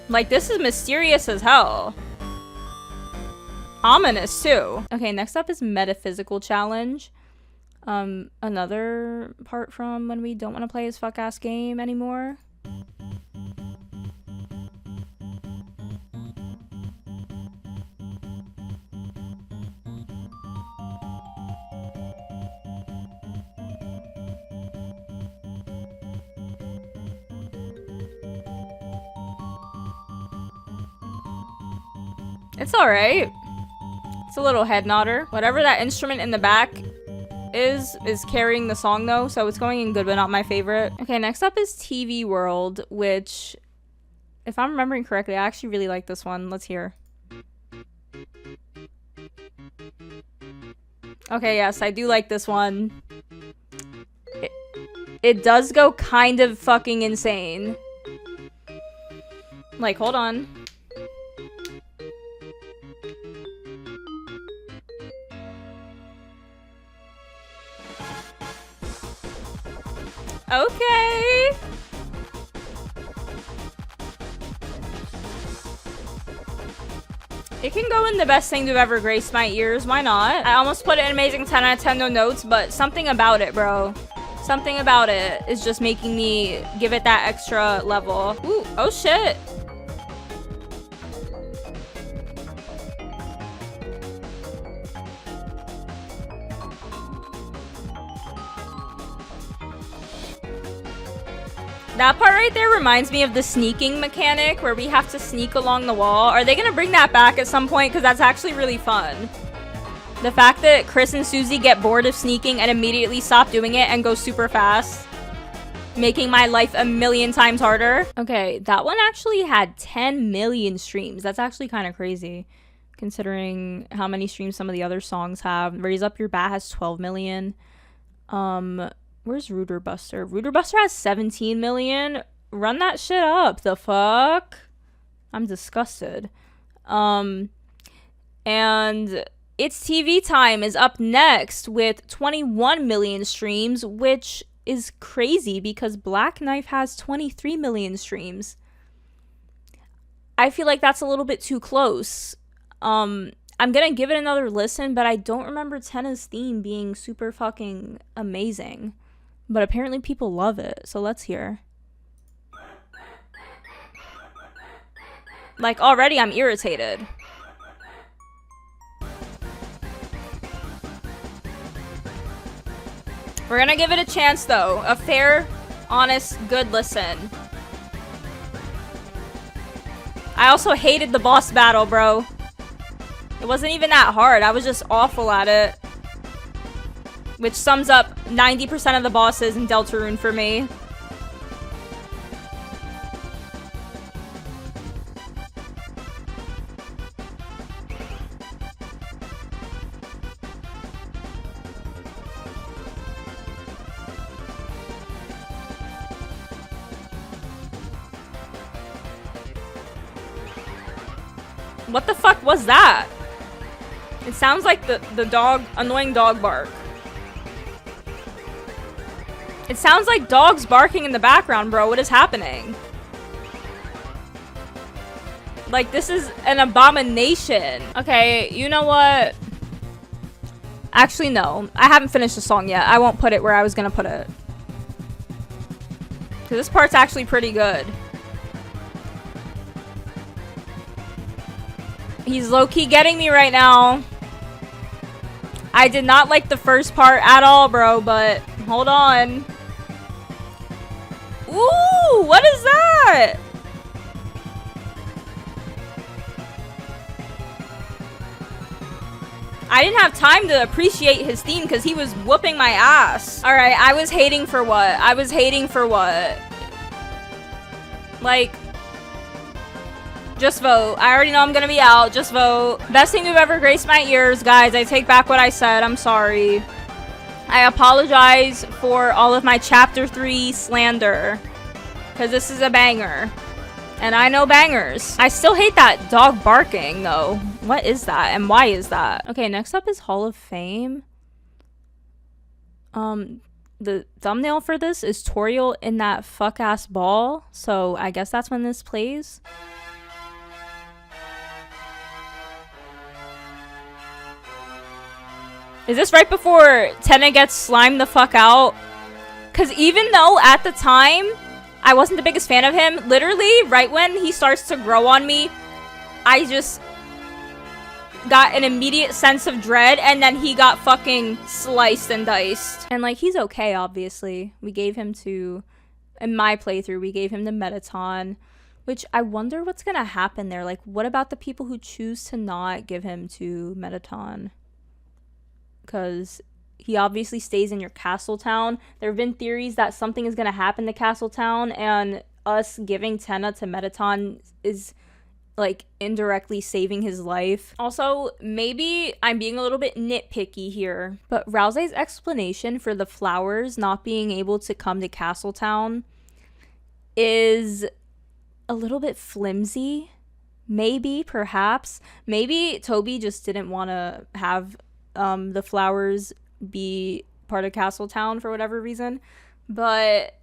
Like, this is mysterious as hell. Ominous, too. Okay, next up is Metaphysical Challenge. Another part from when we don't want to play his fuck-ass game anymore. It's alright. It's a little head nodder. Whatever that instrument in the back is carrying the song though, so it's going in good but not my favorite. Okay, next up is TV World, which, if I'm remembering correctly, I actually really like this one. Let's hear. Okay, yes, I do like this one. It does go kind of fucking insane. Like, hold on. Okay. It can go in the best thing to ever grace my ears. Why not? I almost put it in amazing 10 out of 10 no notes, but something about it, bro. Something about it is just making me give it that extra level. Ooh, oh shit. That part right there reminds me of the sneaking mechanic where we have to sneak along the wall. Are they gonna bring that back at some point? Because that's actually really fun. The fact that Chris and Susie get bored of sneaking and immediately stop doing it and go super fast, making my life a million times harder. Okay, that one actually had 10 million streams. That's actually kind of crazy, considering how many streams some of the other songs have. Raise Up Your Bat has 12 million. Where's Rooter Buster? Rooter Buster has 17 million. Run that shit up. The fuck? I'm disgusted. And It's TV Time is up next with 21 million streams, which is crazy because Black Knife has 23 million streams. I feel like that's a little bit too close. I'm gonna give it another listen, but I don't remember Tenna's theme being super fucking amazing. But apparently people love it, so let's hear. Like, already I'm irritated. We're gonna give it a chance, though. A fair, honest, good listen. I also hated the boss battle, bro. It wasn't even that hard. I was just awful at it. Which sums up 90% of the bosses in Deltarune for me. What the fuck was that? It sounds like the dog, annoying dog bark. It sounds like dogs barking in the background, bro. What is happening? Like, this is an abomination. Okay, you know what? Actually, no. I haven't finished the song yet. I won't put it where I was gonna put it. Because this part's actually pretty good. He's low-key getting me right now. I did not like the first part at all, bro, but hold on. Ooh, what is that? I didn't have time to appreciate his theme because he was whooping my ass. Alright, I was hating for what? I was hating for what? Like... Just vote. I already know I'm gonna be out. Just vote. Best thing to ever grace my ears, guys. I take back what I said. I'm sorry. I apologize for all of my Chapter 3 slander. Because this is a banger. And I know bangers. I still hate that dog barking, though. What is that? And why is that? Okay, next up is Hall of Fame. The thumbnail for this is Toriel in that fuck-ass ball. So I guess that's when this plays. Is this right before Tenna gets slimed the fuck out? Because even though at the time I wasn't the biggest fan of him, literally right when he starts to grow on me, I just got an immediate sense of dread, and then he got fucking sliced and diced. And like, he's okay, obviously. We gave him to, in my playthrough, we gave him the Metaton, which I wonder what's gonna happen there. Like, what about the people who choose to not give him to Metaton? Because he obviously stays in your castle town. There have been theories that something is going to happen to castle town, and us giving Tenna to Metaton is like indirectly saving his life. Also, maybe I'm being a little bit nitpicky here, but Rousey's explanation for the flowers not being able to come to castle town is a little bit flimsy. Maybe, perhaps. Maybe Toby just didn't want to have the flowers be part of Castletown for whatever reason, but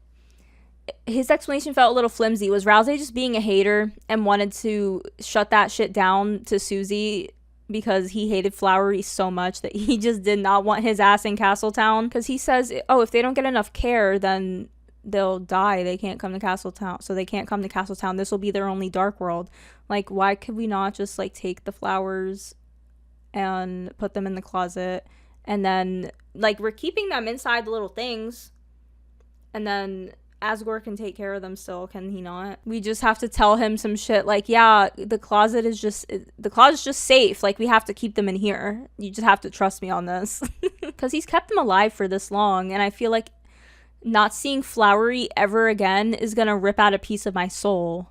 his explanation felt a little flimsy. Was Rousey just being a hater and wanted to shut that shit down to Susie because he hated Flowery so much that he just did not want his ass in Castletown? Because he says, oh, if they don't get enough care, then they'll die. They can't come to Castletown, so they can't come to Castletown. This will be their only Dark World. Like, why could we not just like take the flowers and put them in the closet, and then like we're keeping them inside the little things, and then Asgore can take care of them still, can he not? We just have to tell him some shit like, yeah, the closet's just safe, like we have to keep them in here. You just have to trust me on this. Because he's kept them alive for this long, and I feel like not seeing Flowery ever again is gonna rip out a piece of my soul.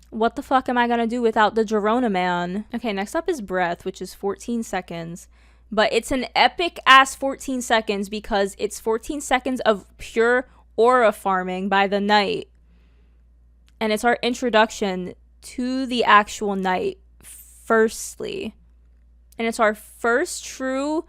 What the fuck am I gonna do without the Gerona man? Okay, next up is Breath, which is 14 seconds. but it's an epic ass 14 seconds because it's 14 seconds of pure aura farming by the knight. And it's our introduction to the actual knight, firstly. And it's our first true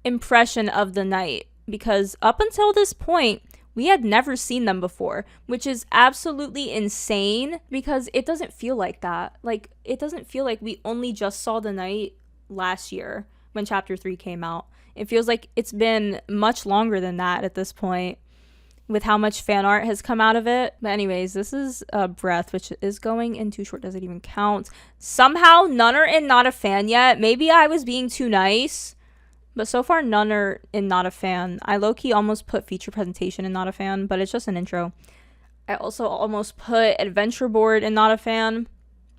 impression of the knight, because up until this point, we had never seen them before, which is absolutely insane because it doesn't feel like that. Like, it doesn't feel like we only just saw the knight last year when chapter 3 came out. It feels like it's been much longer than that at this point, with how much fan art has come out of it. But anyways, this is Breath, which is going in too short. Does it even count? Somehow, none are in Not a Fan yet. Maybe I was being too nice, but so far, none are in Not a Fan. I low-key almost put feature presentation in Not a Fan, but it's just an intro. I also almost put adventure board in Not a Fan,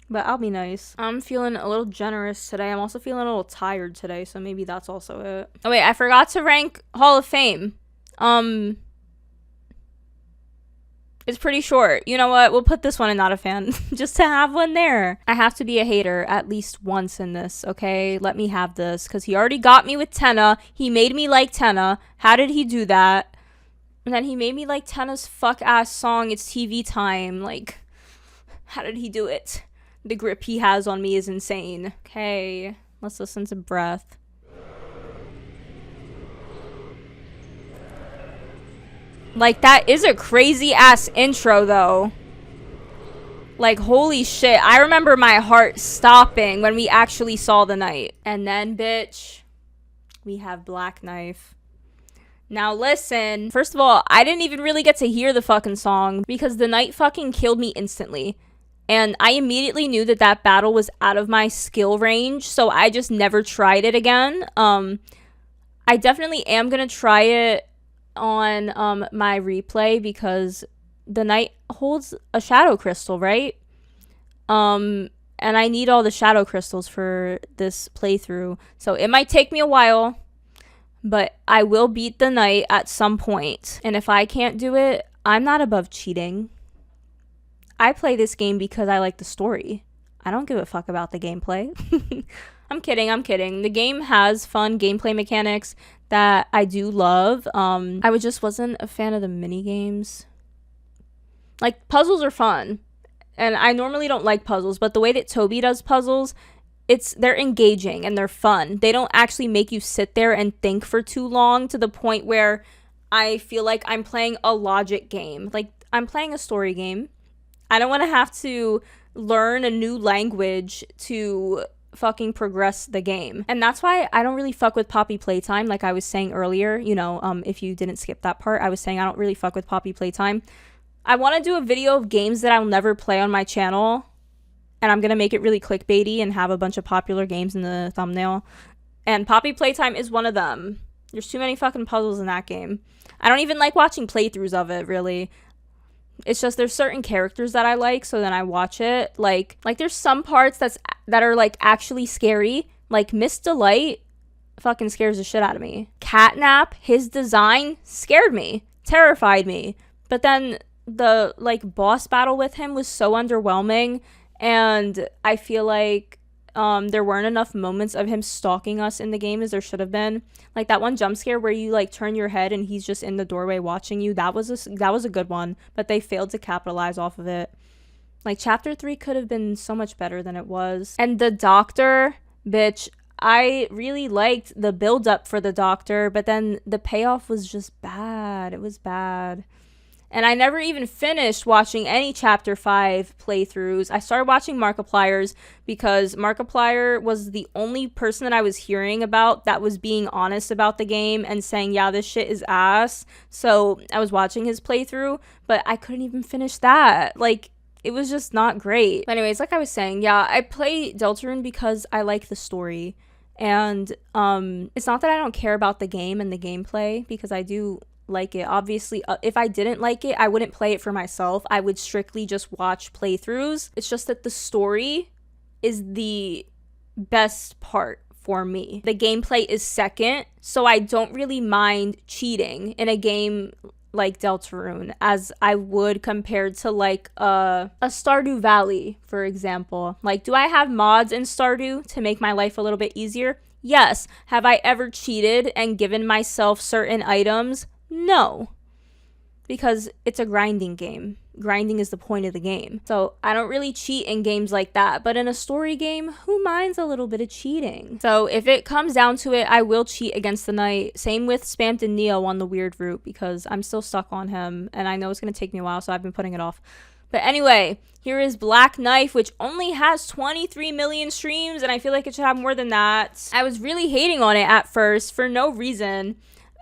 but I'll be nice. I'm feeling a little generous today. I'm also feeling a little tired today, so maybe that's also it. Oh wait, I forgot to rank Hall of Fame. It's pretty short. You know what? We'll put this one in Not a Fan just to have one there. I have to be a hater at least once in this, okay? Let me have this, because he already got me with Tenna. He made me like Tenna. How did he do that? And then he made me like Tenna's fuck-ass song, It's TV Time. Like, how did he do it? The grip he has on me is insane. Okay, let's listen to Breath. Like, that is a crazy-ass intro, though. Like, holy shit. I remember my heart stopping when we actually saw the knight. And then, bitch, we have Black Knife. Now, listen. First of all, I didn't even really get to hear the fucking song because the knight fucking killed me instantly. And I immediately knew that that battle was out of my skill range, so I just never tried it again. I definitely am gonna try it on my replay because the knight holds a shadow crystal, right? And I need all the shadow crystals for this playthrough, so it might take me a while, but I will beat the knight at some point. And if I can't do it, I'm not above cheating. I play this game because I like the story. I don't give a fuck about the gameplay. I'm kidding. The game has fun gameplay mechanics that I do love. I just wasn't a fan of the mini games. Like, puzzles are fun, and I normally don't like puzzles, but the way that Toby does puzzles, they're engaging and they're fun. They don't actually make you sit there and think for too long to the point where I feel like I'm playing a logic game. Like, I'm playing a story game. I don't want to have to learn a new language to fucking progress the game. And that's why I don't really fuck with Poppy Playtime, like I was saying earlier. You know, if you didn't skip that part, I was saying I don't really fuck with Poppy Playtime. I want to do a video of games that I'll never play on my channel, and I'm gonna make it really clickbaity and have a bunch of popular games in the thumbnail. And Poppy Playtime is one of them. There's too many fucking puzzles in that game. I don't even like watching playthroughs of it, really. It's just there's certain characters that I like, so then I watch it. Like there's some parts that are like actually scary. Like Miss Delight fucking scares the shit out of me. Catnap, his design scared me, terrified me. But then the like boss battle with him was so underwhelming, and I feel like there weren't enough moments of him stalking us in the game as there should have been. Like that one jump scare where you like turn your head and he's just in the doorway watching you. That was a good one, but they failed to capitalize off of it. Like chapter 3 could have been so much better than it was. And the doctor, bitch, I really liked the build up for the doctor, but then the payoff was just bad. It was bad. And I never even finished watching any Chapter 5 playthroughs. I started watching Markiplier's because Markiplier was the only person that I was hearing about that was being honest about the game and saying, yeah, this shit is ass. So I was watching his playthrough, but I couldn't even finish that. Like, it was just not great. But anyways, like I was saying, yeah, I play Deltarune because I like the story. And it's not that I don't care about the game and the gameplay, because I do like it. Obviously, if I didn't like it, I wouldn't play it for myself. I would strictly just watch playthroughs. It's just that the story is the best part for me. The gameplay is second, so I don't really mind cheating in a game like Deltarune as I would compared to like a Stardew Valley, for example. Like, do I have mods in Stardew to make my life a little bit easier? Yes. Have I ever cheated and given myself certain items? No. Because it's a grinding game. Grinding is the point of the game. So I don't really cheat in games like that. But in a story game, who minds a little bit of cheating? So if it comes down to it, I will cheat against the knight. Same with Spammed and Neo on the weird route, because I'm still stuck on him. And I know it's going to take me a while, so I've been putting it off. But anyway, here is Black Knife, which only has 23 million streams. And I feel like it should have more than that. I was really hating on it at first for no reason.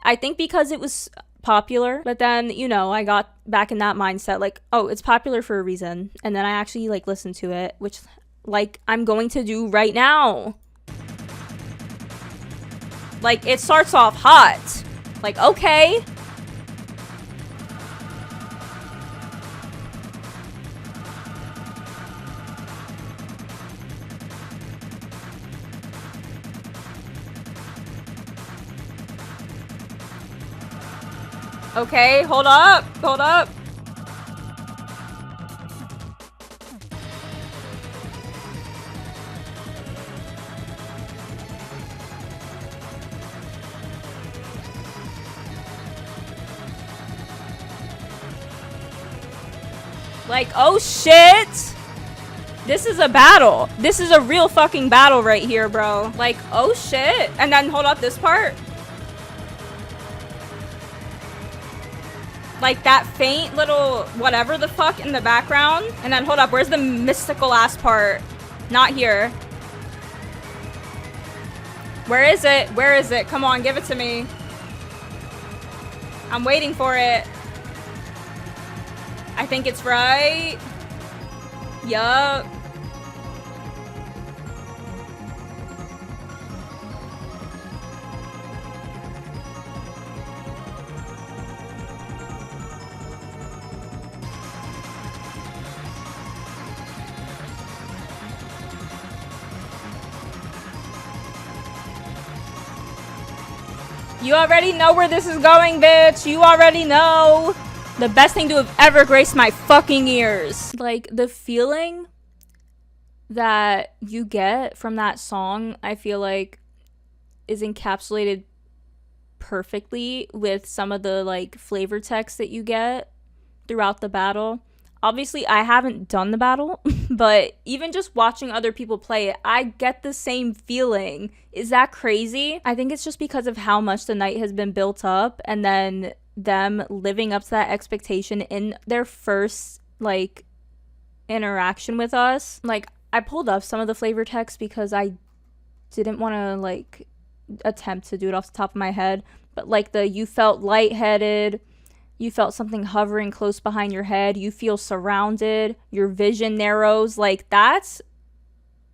I think because it was popular, but then, you know, I got back in that mindset, like, oh, it's popular for a reason, and then I actually like listened to it, which like I'm going to do right now. Like, it starts off hot, like, okay. Okay, hold up, hold up. Like, oh shit! This is a battle. This is a real fucking battle right here, bro. Like, oh shit. And then hold up this part. Like that faint little whatever the fuck in the background. And then hold up, where's the mystical ass part? Not here. Where is it? Where is it? Come on, give it to me. I'm waiting for it. I think it's right. Yup. You already know where this is going, bitch. You already know. The best thing to have ever graced my fucking ears. Like, the feeling that you get from that song, I feel like, is encapsulated perfectly with some of the, like, flavor text that you get throughout the battle. Obviously, I haven't done the battle, but even just watching other people play it, I get the same feeling. Is that crazy? I think it's just because of how much the night has been built up, and then them living up to that expectation in their first, like, interaction with us. Like, I pulled up some of the flavor text because I didn't want to, like, attempt to do it off the top of my head. But, like, you felt lightheaded. You felt something hovering close behind your head. You feel surrounded. Your vision narrows. Like, that's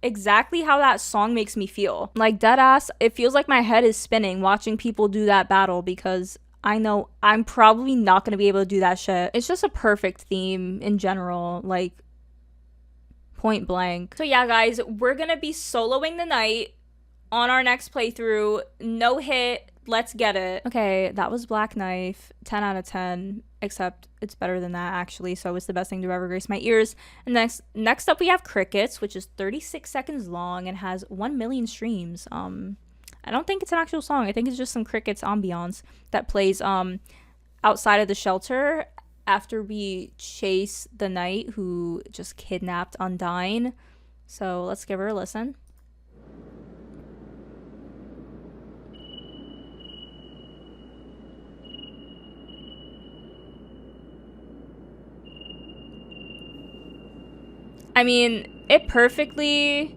exactly how that song makes me feel. Like, deadass, it feels like my head is spinning watching people do that battle, because I know I'm probably not going to be able to do that shit. It's just a perfect theme in general. Like, point blank. So yeah, guys, we're going to be soloing the night on our next playthrough. No hit. Let's get it. Okay, that was Black Knife. 10 out of 10. Except it's better than that, actually. So it's the best thing to ever grace my ears. And next up, we have Crickets, which is 36 seconds long and has 1 million streams. I don't think it's an actual song. I think it's just some Crickets ambiance that plays outside of the shelter after we chase the knight who just kidnapped Undyne. So let's give her a listen. I mean, it perfectly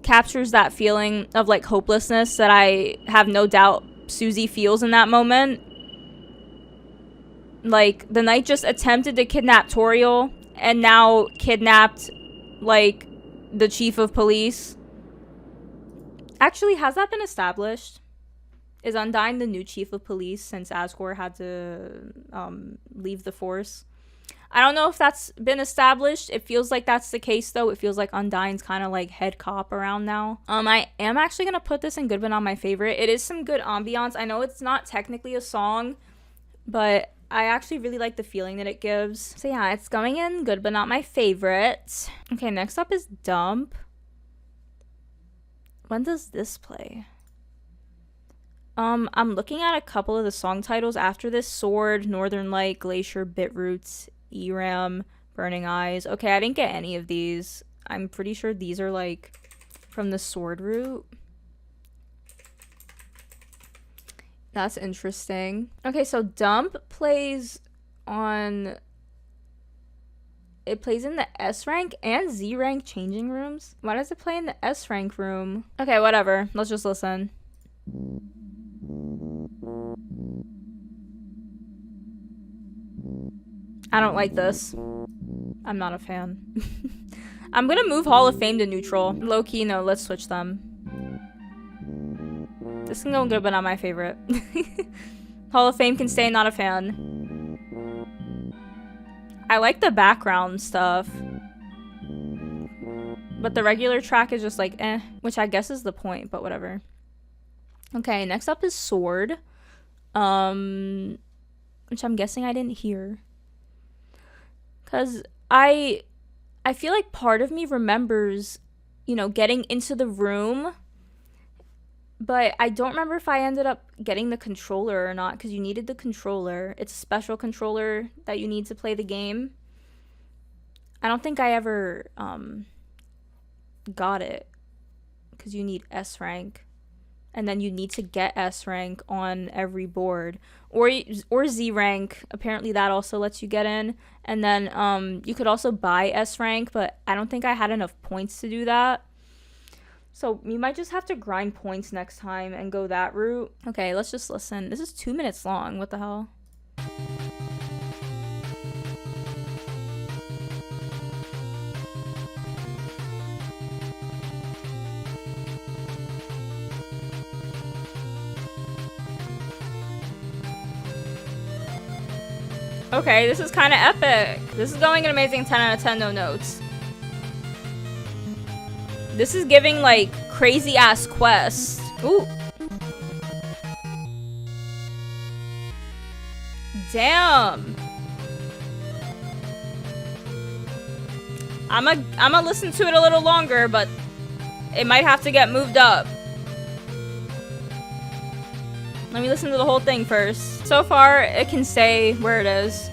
captures that feeling of, like, hopelessness that I have no doubt Susie feels in that moment. Like, the knight just attempted to kidnap Toriel and now kidnapped, like, the chief of police. Actually, has that been established? Is Undyne the new chief of police since Asgore had to leave the force? I don't know if that's been established. It feels like that's the case, though. It feels like Undyne's kind of like head cop around now. I am actually going to put this in good but not my favorite. It is some good ambiance. I know it's not technically a song, but I actually really like the feeling that it gives. So yeah, it's going in good but not my favorite. Okay, next up is Dump, When does this play? I'm looking at a couple of the song titles after this. Sword, Northern Light, Glacier, Bitroots, ERAM, Burning Eyes. Okay, I didn't get any of these. I'm pretty sure these are like from the Sword route. That's interesting. Okay, so Dump plays on... It plays in the S rank and Z rank changing rooms. Why does it play in the S rank room? Okay, whatever. Let's just listen. I don't like this. I'm not a fan. I'm gonna move Hall of Fame to neutral. Low-key, no, let's switch them. This can go good, but not my favorite. Hall of Fame can stay not a fan. I like the background stuff. But the regular track is just like, eh. Which I guess is the point, but whatever. Okay, next up is Sword. Which I'm guessing I didn't hear. Because I feel like part of me remembers, you know, getting into the room. But I don't remember if I ended up getting the controller or not, because you needed the controller. It's a special controller that you need to play the game. I don't think I ever got it, because you need S rank. And then you need to get S rank on every board. Or Z rank. Apparently that also lets you get in. And then you could also buy S rank, but I don't think I had enough points to do that. So you might just have to grind points next time and go that route. Okay, let's just listen. This is 2 minutes long. What the hell? Okay, this is kind of epic. This is going an amazing 10 out of 10, no notes. This is giving, like, crazy-ass quest. Ooh. Damn. I'ma listen to it a little longer, but it might have to get moved up. Let me listen to the whole thing first. So far, it can stay where it is.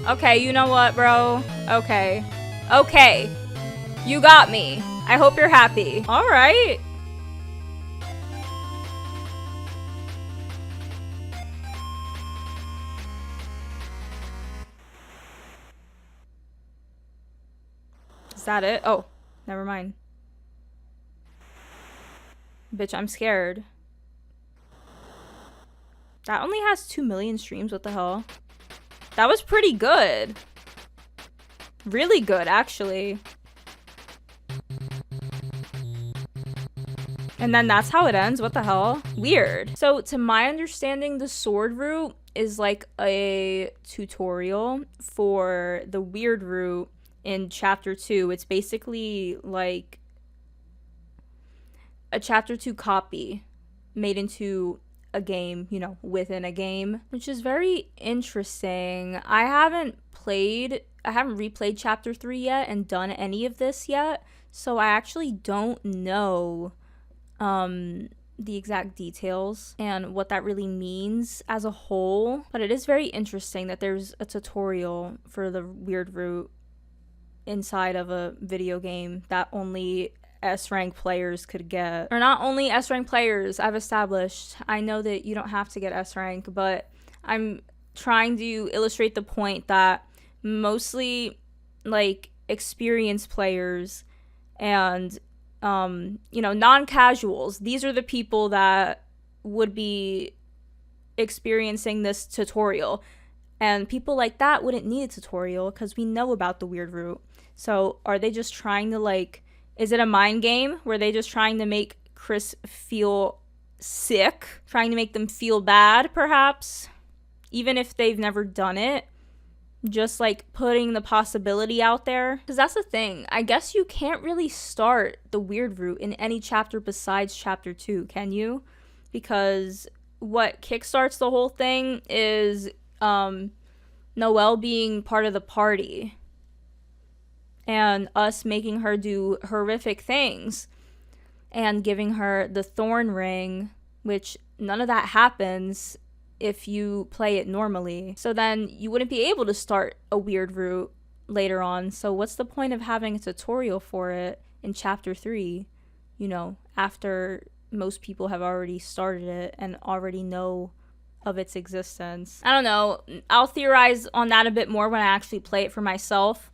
Okay, you know what, bro? Okay. Okay. You got me. I hope you're happy. Alright. Is that it? Oh, never mind. Bitch, I'm scared. That only has 2 million streams. What the hell? That was pretty good. Really good, actually. And then that's how it ends. What the hell? Weird. So, to my understanding, the sword route is like a tutorial for the weird route in chapter 2. It's basically like a chapter 2 copy made into a game, you know, within a game, which is very interesting. I haven't replayed chapter 3 yet and done any of this yet, so I actually don't know the exact details and what that really means as a whole, but it is very interesting that there's a tutorial for the weird route inside of a video game that only S-rank players could get. Or not only S-rank players, I've established. I know that you don't have to get S-rank, but I'm trying to illustrate the point that mostly, like, experienced players and, you know, non-casuals, these are the people that would be experiencing this tutorial. And people like that wouldn't need a tutorial because we know about the weird route. So are they just trying to, like, is it a mind game? Were they just trying to make Chris feel sick? Trying to make them feel bad, perhaps? Even if they've never done it? just like putting the possibility out there. Because that's the thing. I guess you can't really start the weird route in any chapter besides chapter 2, can you? Because what kickstarts the whole thing is Noelle being part of the party and us making her do horrific things and giving her the thorn ring, which none of that happens if you play it normally. So then you wouldn't be able to start a weird route later on. So what's the point of having a tutorial for it in chapter 3, you know, after most people have already started it and already know of its existence? I don't know. I'll theorize on that a bit more when I actually play it for myself.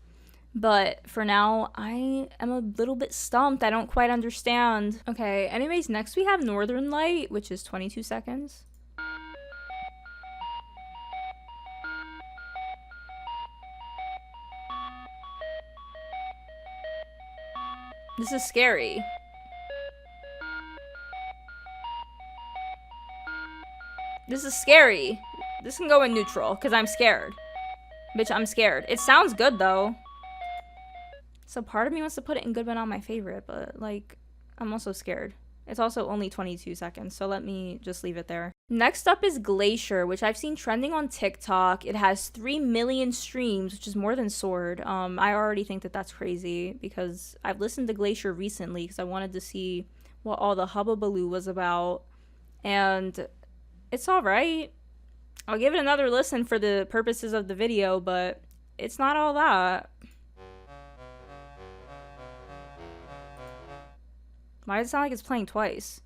But for now, I am a little bit stumped. I don't quite understand. Okay, anyways, next we have Northern Light, which is 22 seconds. This is scary. This is scary. This can go in neutral, because I'm scared. Bitch, I'm scared. It sounds good, though. So part of me wants to put it in good but not my favorite, but, like, I'm also scared. It's also only 22 seconds, so let me just leave it there. Next up is Glacier, which I've seen trending on TikTok. It has 3 million streams, which is more than Sword. I already think that that's crazy, because I've listened to Glacier recently because I wanted to see what all the hubbubaloo was about, and it's alright. I'll give it another listen for the purposes of the video, but it's not all that. Why does it sound like it's playing twice?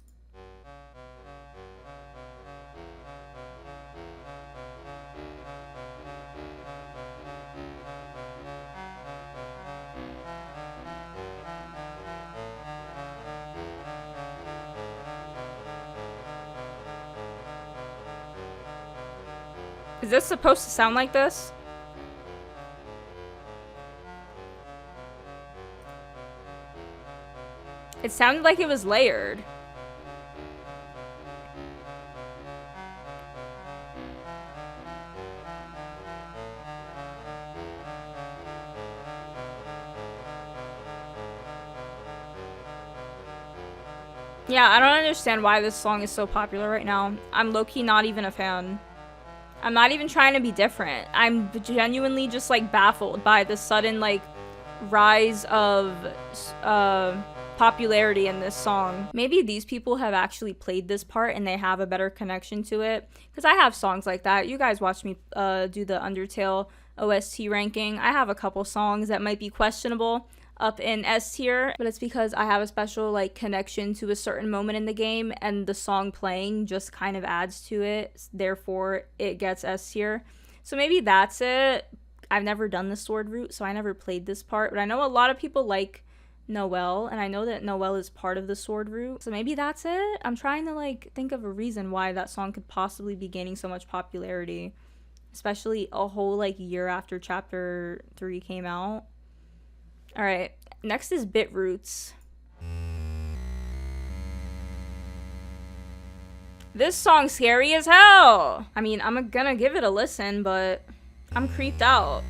Is this supposed to sound like this? It sounded like it was layered. Yeah, I don't understand why this song is so popular right now. I'm low-key not even a fan. I'm not even trying to be different. I'm genuinely just, like, baffled by the sudden, like, rise of popularity in this song. Maybe these people have actually played this part and they have a better connection to it, because I have songs like that. You guys watched me do the Undertale OST ranking. I have a couple songs that might be questionable up in S tier, but it's because I have a special, like, connection to a certain moment in the game, and the song playing just kind of adds to it, therefore it gets S tier. So maybe that's it. I've never done the Sword route, so I never played this part, but I know a lot of people like Noelle, and I know that Noelle is part of the Sword route, so maybe that's it. I'm trying to, like, think of a reason why that song could possibly be gaining so much popularity, especially a whole, like, year after chapter 3 came out. Alright, next is Bitroots. This song's scary as hell! I mean, I'm gonna give it a listen, but I'm creeped out.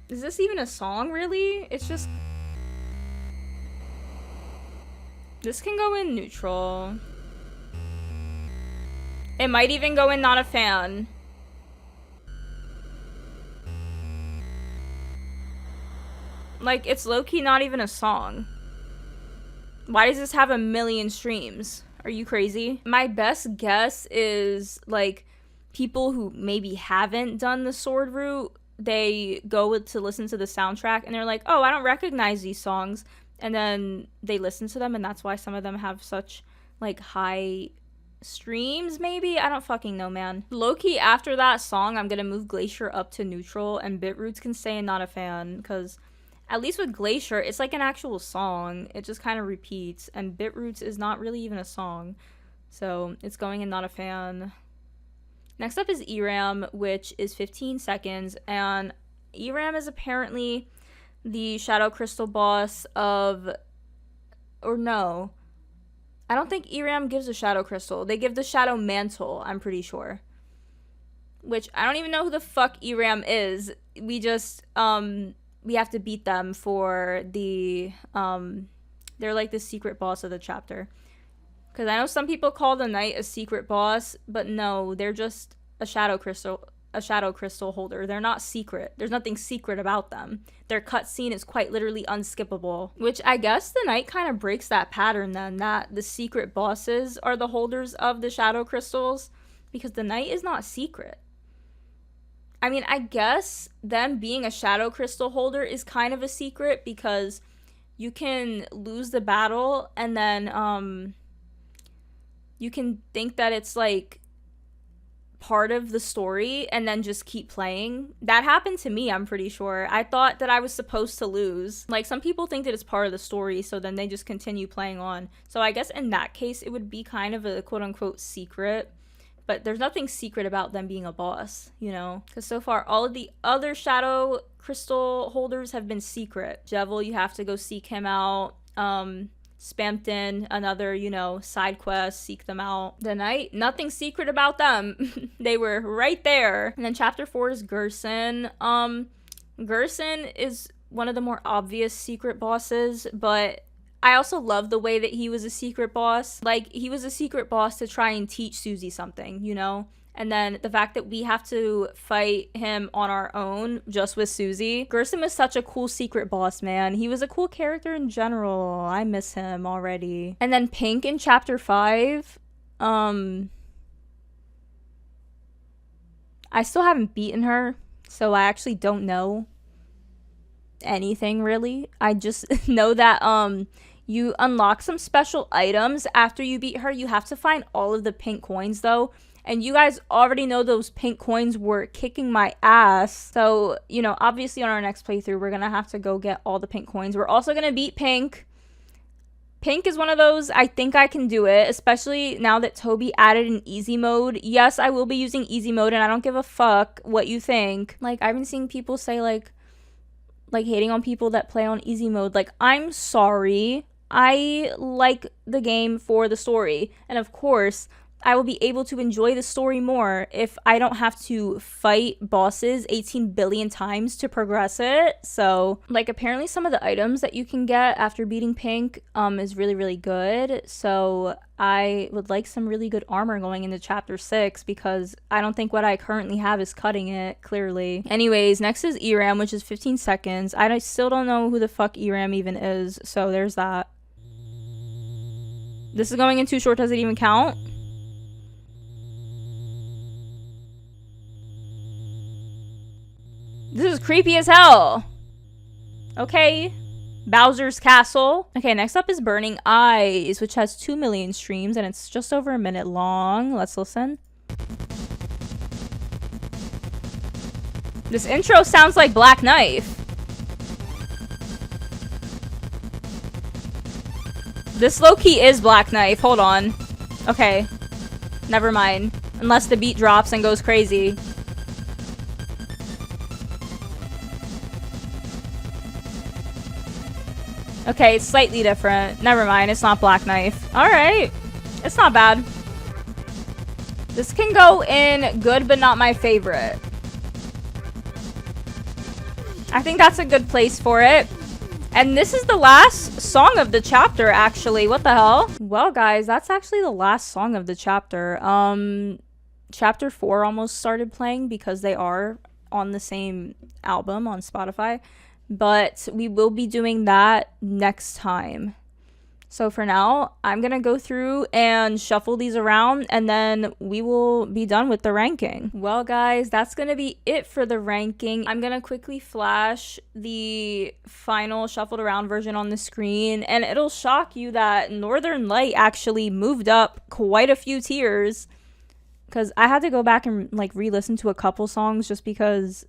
Is this even a song, really? It's just... This can go in neutral. It might even go in not a fan. Like, it's low-key not even a song. Why does this have 1 million streams? Are you crazy? My best guess is, like, people who maybe haven't done the Sword route, they go to listen to the soundtrack and they're like, oh, I don't recognize these songs. And then they listen to them, and that's why some of them have such, like, high streams, maybe? I don't fucking know, man. Low-key, after that song, I'm gonna move Glacier up to neutral, and Bitroots can stay in not a fan, because at least with Glacier, it's like an actual song. It just kind of repeats, and Bitroots is not really even a song. So it's going in not a fan. Next up is ERAM, which is 15 seconds, and Eram is apparently the Shadow Crystal boss of... Or no. I don't think Eram gives a Shadow Crystal. They give the Shadow Mantle, I'm pretty sure. Which, I don't even know who the fuck Eram is. We just, we have to beat them for the, they're like the secret boss of the chapter. Because I know some people call the knight a secret boss, but no, they're just a shadow crystal holder. They're not secret. There's nothing secret about them. Their cutscene is quite literally unskippable. Which I guess the knight kind of breaks that pattern then, that the secret bosses are the holders of the shadow crystals, because the knight is not secret. I mean, I guess them being a shadow crystal holder is kind of a secret, because you can lose the battle and then, you can think that it's like part of the story and then just keep playing. That happened to me, I'm pretty sure. I thought that I was supposed to lose. Like, some people think that it's part of the story, so then they just continue playing on. So I guess in that case, it would be kind of a quote-unquote secret. But there's nothing secret about them being a boss, you know? Because so far, all of the other shadow crystal holders have been secret. Jevil, you have to go seek him out. Spamton, another, you know, side quest, seek them out. The knight, nothing secret about them. They were right there. And then chapter 4 is Gerson. Gerson is one of the more obvious secret bosses, but I also love the way that he was a secret boss. Like, he was a secret boss to try and teach Susie something, you know? And then the fact that we have to fight him on our own just with Susie. Gerson was such a cool secret boss, man. He was a cool character in general. I miss him already. And then Pink in chapter 5. I still haven't beaten her, so I actually don't know anything really. I just know that you unlock some special items after you beat her. You have to find all of the pink coins though. And you guys already know those pink coins were kicking my ass. So, you know, obviously on our next playthrough, we're going to have to go get all the pink coins. We're also going to beat Pink. Pink is one of those, I think I can do it, especially now that Toby added an easy mode. Yes, I will be using easy mode, and I don't give a fuck what you think. Like, I've been seeing people say, like hating on people that play on easy mode. Like, I'm sorry. I like the game for the story. And of course, I will be able to enjoy the story more if I don't have to fight bosses 18 billion times to progress it. So, like, apparently some of the items that you can get after beating Pink is really, really good. So I would like some really good armor going into chapter 6 because I don't think what I currently have is cutting it, clearly. Anyways, next is Eram, which is 15 seconds. I still don't know who the fuck Eram even is, so there's that. This is going in too short, does it even count? This is creepy as hell. Okay. Bowser's Castle. Okay, next up is Burning Eyes, which has 2 million streams, and it's just over a minute long. Let's listen. This intro sounds like Black Knife. This low-key is Black Knife. Hold on. Okay. Never mind. Unless the beat drops and goes crazy. Okay, it's slightly different. Never mind, it's not Black Knife. Alright. It's not bad. This can go in good, but not my favorite. I think that's a good place for it. And this is the last song of the chapter, actually. What the hell? Well, guys, that's actually the last song of the chapter. Chapter 4 almost started playing because they are on the same album on Spotify. But we will be doing that next time. So for now, I'm going to go through and shuffle these around, and then we will be done with the ranking. Well, guys, that's going to be it for the ranking. I'm going to quickly flash the final shuffled around version on the screen, and it'll shock you that Northern Light actually moved up quite a few tiers. Because I had to go back and like re-listen to a couple songs just because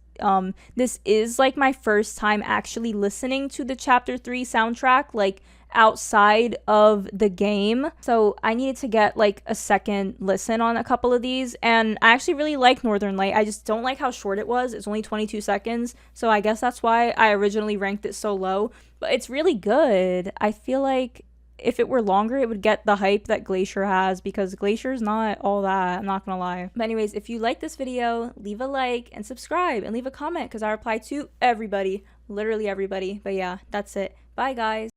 this is like my first time actually listening to the chapter 3 soundtrack, like outside of the game. So I needed to get like a second listen on a couple of these, and I actually really like Northern Light. I just don't like how short it was. It's only 22 seconds, so I guess that's why I originally ranked it so low. But it's really good. I feel like if it were longer, it would get the hype that Glacier has, because Glacier's not all that, I'm not gonna lie. But anyways, if you like this video, leave a like and subscribe and leave a comment, because I reply to everybody, literally everybody. But yeah, that's it. Bye guys.